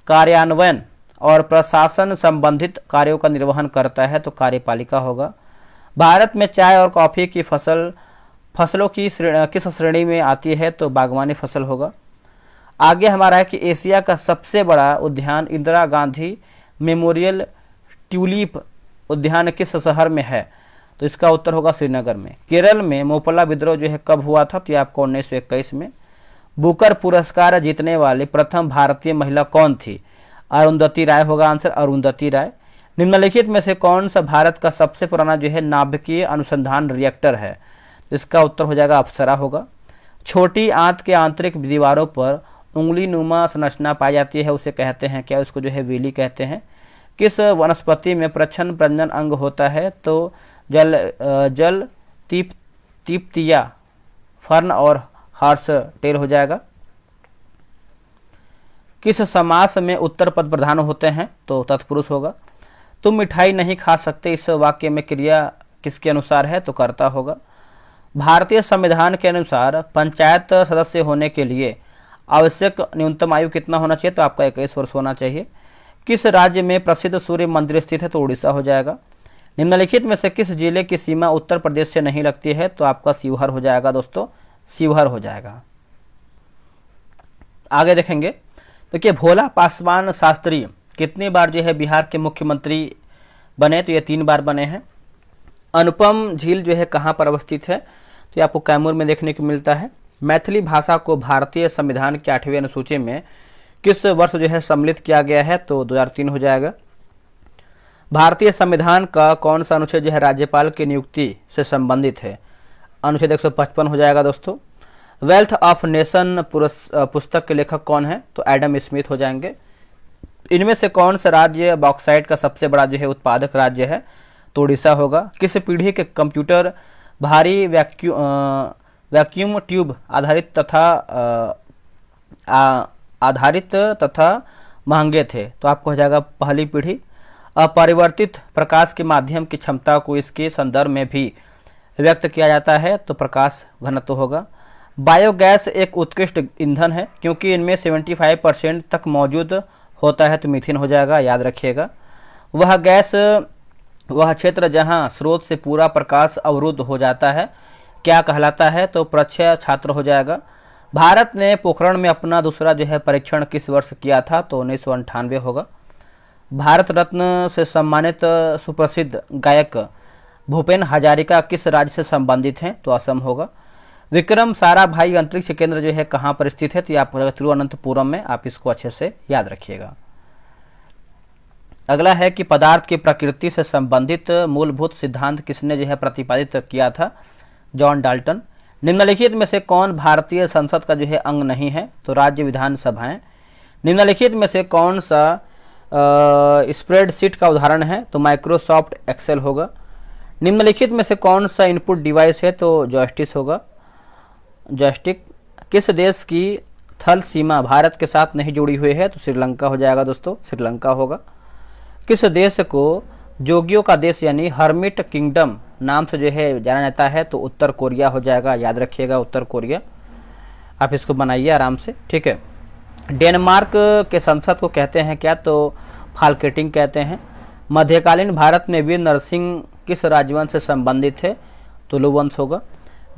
कार्यान्वयन और प्रशासन संबंधित कार्यों का निर्वहन करता है, तो कार्यपालिका होगा। भारत में चाय और कॉफी की फसलों की किस श्रेणी में आती है, तो बागवानी फसल होगा। आगे हमारा है कि एशिया का सबसे बड़ा उद्यान इंदिरा गांधी मेमोरियल ट्यूलिप उद्यान किस शहर में है, तो इसका उत्तर होगा श्रीनगर में। केरल में मोपला विद्रोह जो है कब हुआ था, तो ये आपको 1921 में। बुकर पुरस्कार जीतने वाली प्रथम भारतीय महिला कौन थी, अरुंधति राय होगा आंसर, अरुंधति राय। निम्नलिखित में से कौन सा भारत का सबसे पुराना जो है नाभिकीय अनुसंधान रिएक्टर है, तो इसका उत्तर हो जाएगा अप्सरा होगा। छोटी आंत के आंतरिक दीवारों पर उंगली नुमा संरचना पाई जाती है, उसे कहते हैं क्या, उसको जो है वेली कहते हैं। किस वनस्पति में प्रच्छन्न प्रजनन अंग होता है, तो जल तीप्तिया फर्न और हॉर्स टेल हो जाएगा। किस समास में उत्तर पद प्रधान होते हैं, तो तत्पुरुष होगा। तुम मिठाई नहीं खा सकते, इस वाक्य में क्रिया किसके अनुसार है, तो कर्ता होगा। भारतीय संविधान के अनुसार पंचायत सदस्य होने के लिए आवश्यक न्यूनतम आयु कितना होना चाहिए, तो आपका 21 वर्ष होना चाहिए। किस राज्य में प्रसिद्ध सूर्य मंदिर स्थित है, तो उड़ीसा हो जाएगा। निम्नलिखित में से किस जिले की सीमा उत्तर प्रदेश से नहीं लगती है, तो आपका शिवहर हो जाएगा दोस्तों, शिवहर हो जाएगा। आगे देखेंगे, देखिए भोला पासवान शास्त्री कितनी बार जो है बिहार के मुख्यमंत्री बने, तो ये 3 बार बने हैं। अनुपम झील जो है कहाँ पर अवस्थित है, तो ये आपको कैमूर में देखने को मिलता है। मैथिली भाषा को भारतीय संविधान के 8वें अनुसूची में किस वर्ष जो है सम्मिलित किया गया है, तो 2003 हो जाएगा। भारतीय संविधान का कौन सा अनुच्छेद जो है राज्यपाल की नियुक्ति से संबंधित है, अनुच्छेद 155 हो जाएगा दोस्तों। वेल्थ ऑफ नेशन पुस्तक के लेखक कौन है, तो एडम स्मिथ हो जाएंगे। इनमें से कौन सा राज्य बॉक्साइट का सबसे बड़ा जो है उत्पादक राज्य है, तो उड़ीसा होगा। किस पीढ़ी के कंप्यूटर भारी वैक्यूम ट्यूब आधारित तथा महंगे थे, तो आपको हो जाएगा पहली पीढ़ी। अपरिवर्तित प्रकाश के माध्यम की क्षमता को इसके संदर्भ में भी व्यक्त किया जाता है तो प्रकाश घनत्व होगा। बायोगैस एक उत्कृष्ट ईंधन है क्योंकि इनमें 75% तक मौजूद होता है तो मीथेन हो जाएगा, याद रखिएगा। वह गैस वह क्षेत्र जहां स्रोत से पूरा प्रकाश अवरुद्ध हो जाता है क्या कहलाता है तो प्रक्षय छात्र हो जाएगा। भारत ने पोखरण में अपना दूसरा जो है परीक्षण किस वर्ष किया था तो 1998 होगा। भारत रत्न से सम्मानित सुप्रसिद्ध गायक भूपेन हजारिका किस राज्य से संबंधित हैं तो असम होगा। विक्रम साराभाई अंतरिक्ष केंद्र जो है कहाँ पर स्थित है तो आप तिरुवनंतपुरम में, आप इसको अच्छे से याद रखिएगा। अगला है कि पदार्थ की प्रकृति से संबंधित मूलभूत सिद्धांत किसने जो है प्रतिपादित किया था, जॉन डाल्टन। निम्नलिखित में से कौन भारतीय संसद का जो है अंग नहीं है तो राज्य विधानसभाएं। निम्नलिखित में से कौन सा स्प्रेडशीट का उदाहरण है तो माइक्रोसॉफ्ट एक्सेल होगा। निम्नलिखित में से कौन सा इनपुट डिवाइस है तो जॉयस्टिक होगा, जॉयस्टिक। किस देश की थल सीमा भारत के साथ नहीं जुड़ी हुई है तो श्रीलंका हो जाएगा दोस्तों, श्रीलंका होगा। किस देश को जोगियों का देश यानी हर्मिट किंगडम नाम से जो है जाना जाता है तो उत्तर कोरिया हो जाएगा, याद रखिएगा उत्तर कोरिया। आप इसको बनाइए आराम से, ठीक है। डेनमार्क के संसद को कहते हैं क्या तो फाल्केटिंग कहते हैं। मध्यकालीन भारत में वीर नरसिंह किस राजवंश से संबंधित है तो लुवंश होगा।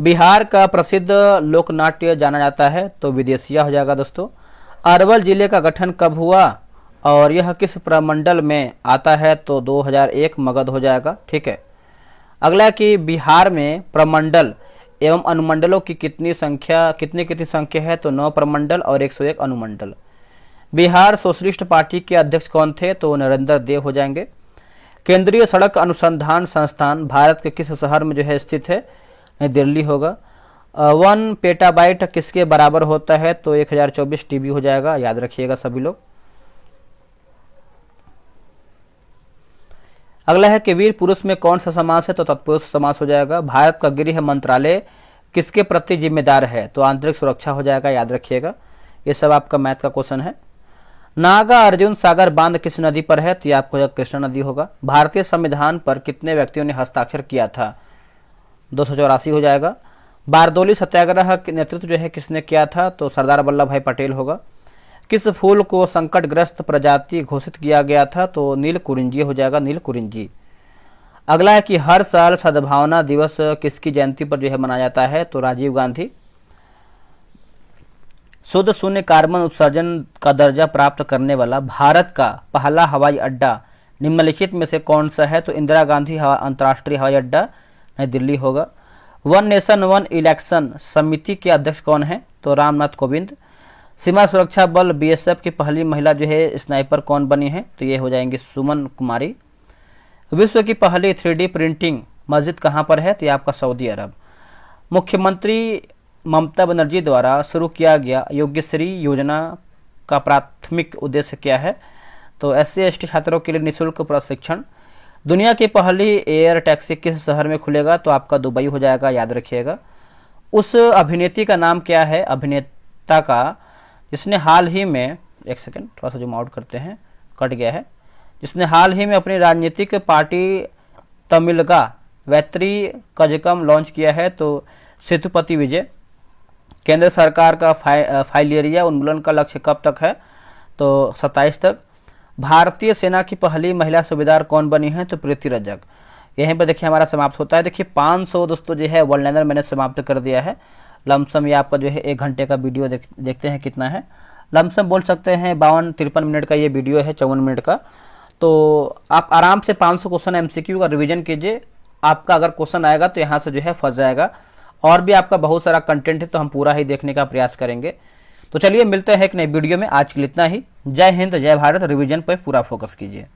बिहार का प्रसिद्ध लोकनाट्य जाना जाता है तो विदेशिया हो जाएगा दोस्तों। अरवल जिले का गठन कब हुआ और यह किस प्रमंडल में आता है तो 2001 मगध हो जाएगा, ठीक है। अगला कि बिहार में प्रमंडल एवं अनुमंडलों की कितनी संख्या है तो 9 प्रमंडल और 101 अनुमंडल। बिहार सोशलिस्ट पार्टी के अध्यक्ष कौन थे तो नरेंद्र देव हो जाएंगे। केंद्रीय सड़क अनुसंधान संस्थान भारत के किस शहर में जो है स्थित है, दिल्ली होगा। 1 पेटाबाइट किसके बराबर होता है तो 1024 TB हो जाएगा, याद रखिएगा सभी लोग। अगला है कि वीर पुरुष में कौन सा समास है तो तत्पुरुष समास हो जाएगा। भारत का गृह मंत्रालय किसके प्रति जिम्मेदार है तो आंतरिक सुरक्षा हो जाएगा, याद रखिएगा। ये सब आपका मैथ का क्वेश्चन है। नागा अर्जुन सागर बांध किस नदी पर है तो ये आपको कृष्णा नदी होगा। भारतीय संविधान पर कितने व्यक्तियों ने हस्ताक्षर किया था 284 हो जाएगा। बारदोली सत्याग्रह के नेतृत्व जो है किसने किया था तो सरदार वल्लभ भाई पटेल होगा। किस फूल को संकटग्रस्त प्रजाति घोषित किया गया था तो नील कुरिंजी हो जाएगा, नील कुरिंजी। अगला है कि हर साल सद्भावना दिवस किसकी जयंती पर जो है मनाया जाता है तो राजीव गांधी। शुद्ध शून्य कार्बन उत्सर्जन का दर्जा प्राप्त करने वाला भारत का पहला हवाई अड्डा निम्नलिखित में से कौन सा है तो इंदिरा गांधी अंतर्राष्ट्रीय हवाई अड्डा नई दिल्ली होगा। 1 नेशन 1 इलेक्शन समिति के अध्यक्ष कौन है तो रामनाथ कोविंद। सीमा सुरक्षा बल BSF की पहली महिला जो है स्नाइपर कौन बनी है तो ये हो जाएंगी सुमन कुमारी। विश्व की पहली 3D प्रिंटिंग मस्जिद कहाँ पर है तो ये आपका सऊदी अरब। मुख्यमंत्री ममता बनर्जी द्वारा शुरू किया गया योग्यश्री योजना का प्राथमिक उद्देश्य क्या है तो SC/ST छात्रों के लिए निःशुल्क प्रशिक्षण। दुनिया की पहली एयर टैक्सी किस शहर में खुलेगा तो आपका दुबई हो जाएगा, याद रखिएगा। उस अभिनेत्री का नाम क्या है, अभिनेता का जिसने हाल ही में, एक सेकंड थोड़ा सा जूम आउट करते हैं, कट गया है, जिसने हाल ही में अपनी राजनीतिक पार्टी तमिलगा वैत्री कजकम लॉन्च किया है तो सेतुपति विजय। केंद्र सरकार का फाइलेरिया उन्मूलन का लक्ष्य कब तक है तो 27 तक। भारतीय सेना की पहली महिला सूबेदार कौन बनी है तो प्रीति रजक। यहीं पर देखिए हमारा समाप्त होता है। देखिए 500 दोस्तों जो है वन लाइनर मैंने समाप्त कर दिया है। लमसम ये आपका जो है 1 घंटे का वीडियो देखते हैं कितना है। लमसम बोल सकते हैं 52-53 मिनट का ये वीडियो है, 54 मिनट का। तो आप आराम से 500 क्वेश्चन MCQ का रिवीजन कीजिए। आपका अगर क्वेश्चन आएगा तो यहाँ से जो है फंस जाएगा। और भी आपका बहुत सारा कंटेंट है तो हम पूरा ही देखने का प्रयास करेंगे। तो चलिए मिलते हैं एक नई वीडियो में। आज के लिए इतना ही। जय हिंद, जय भारत। रिवीजन पर पूरा फोकस कीजिए।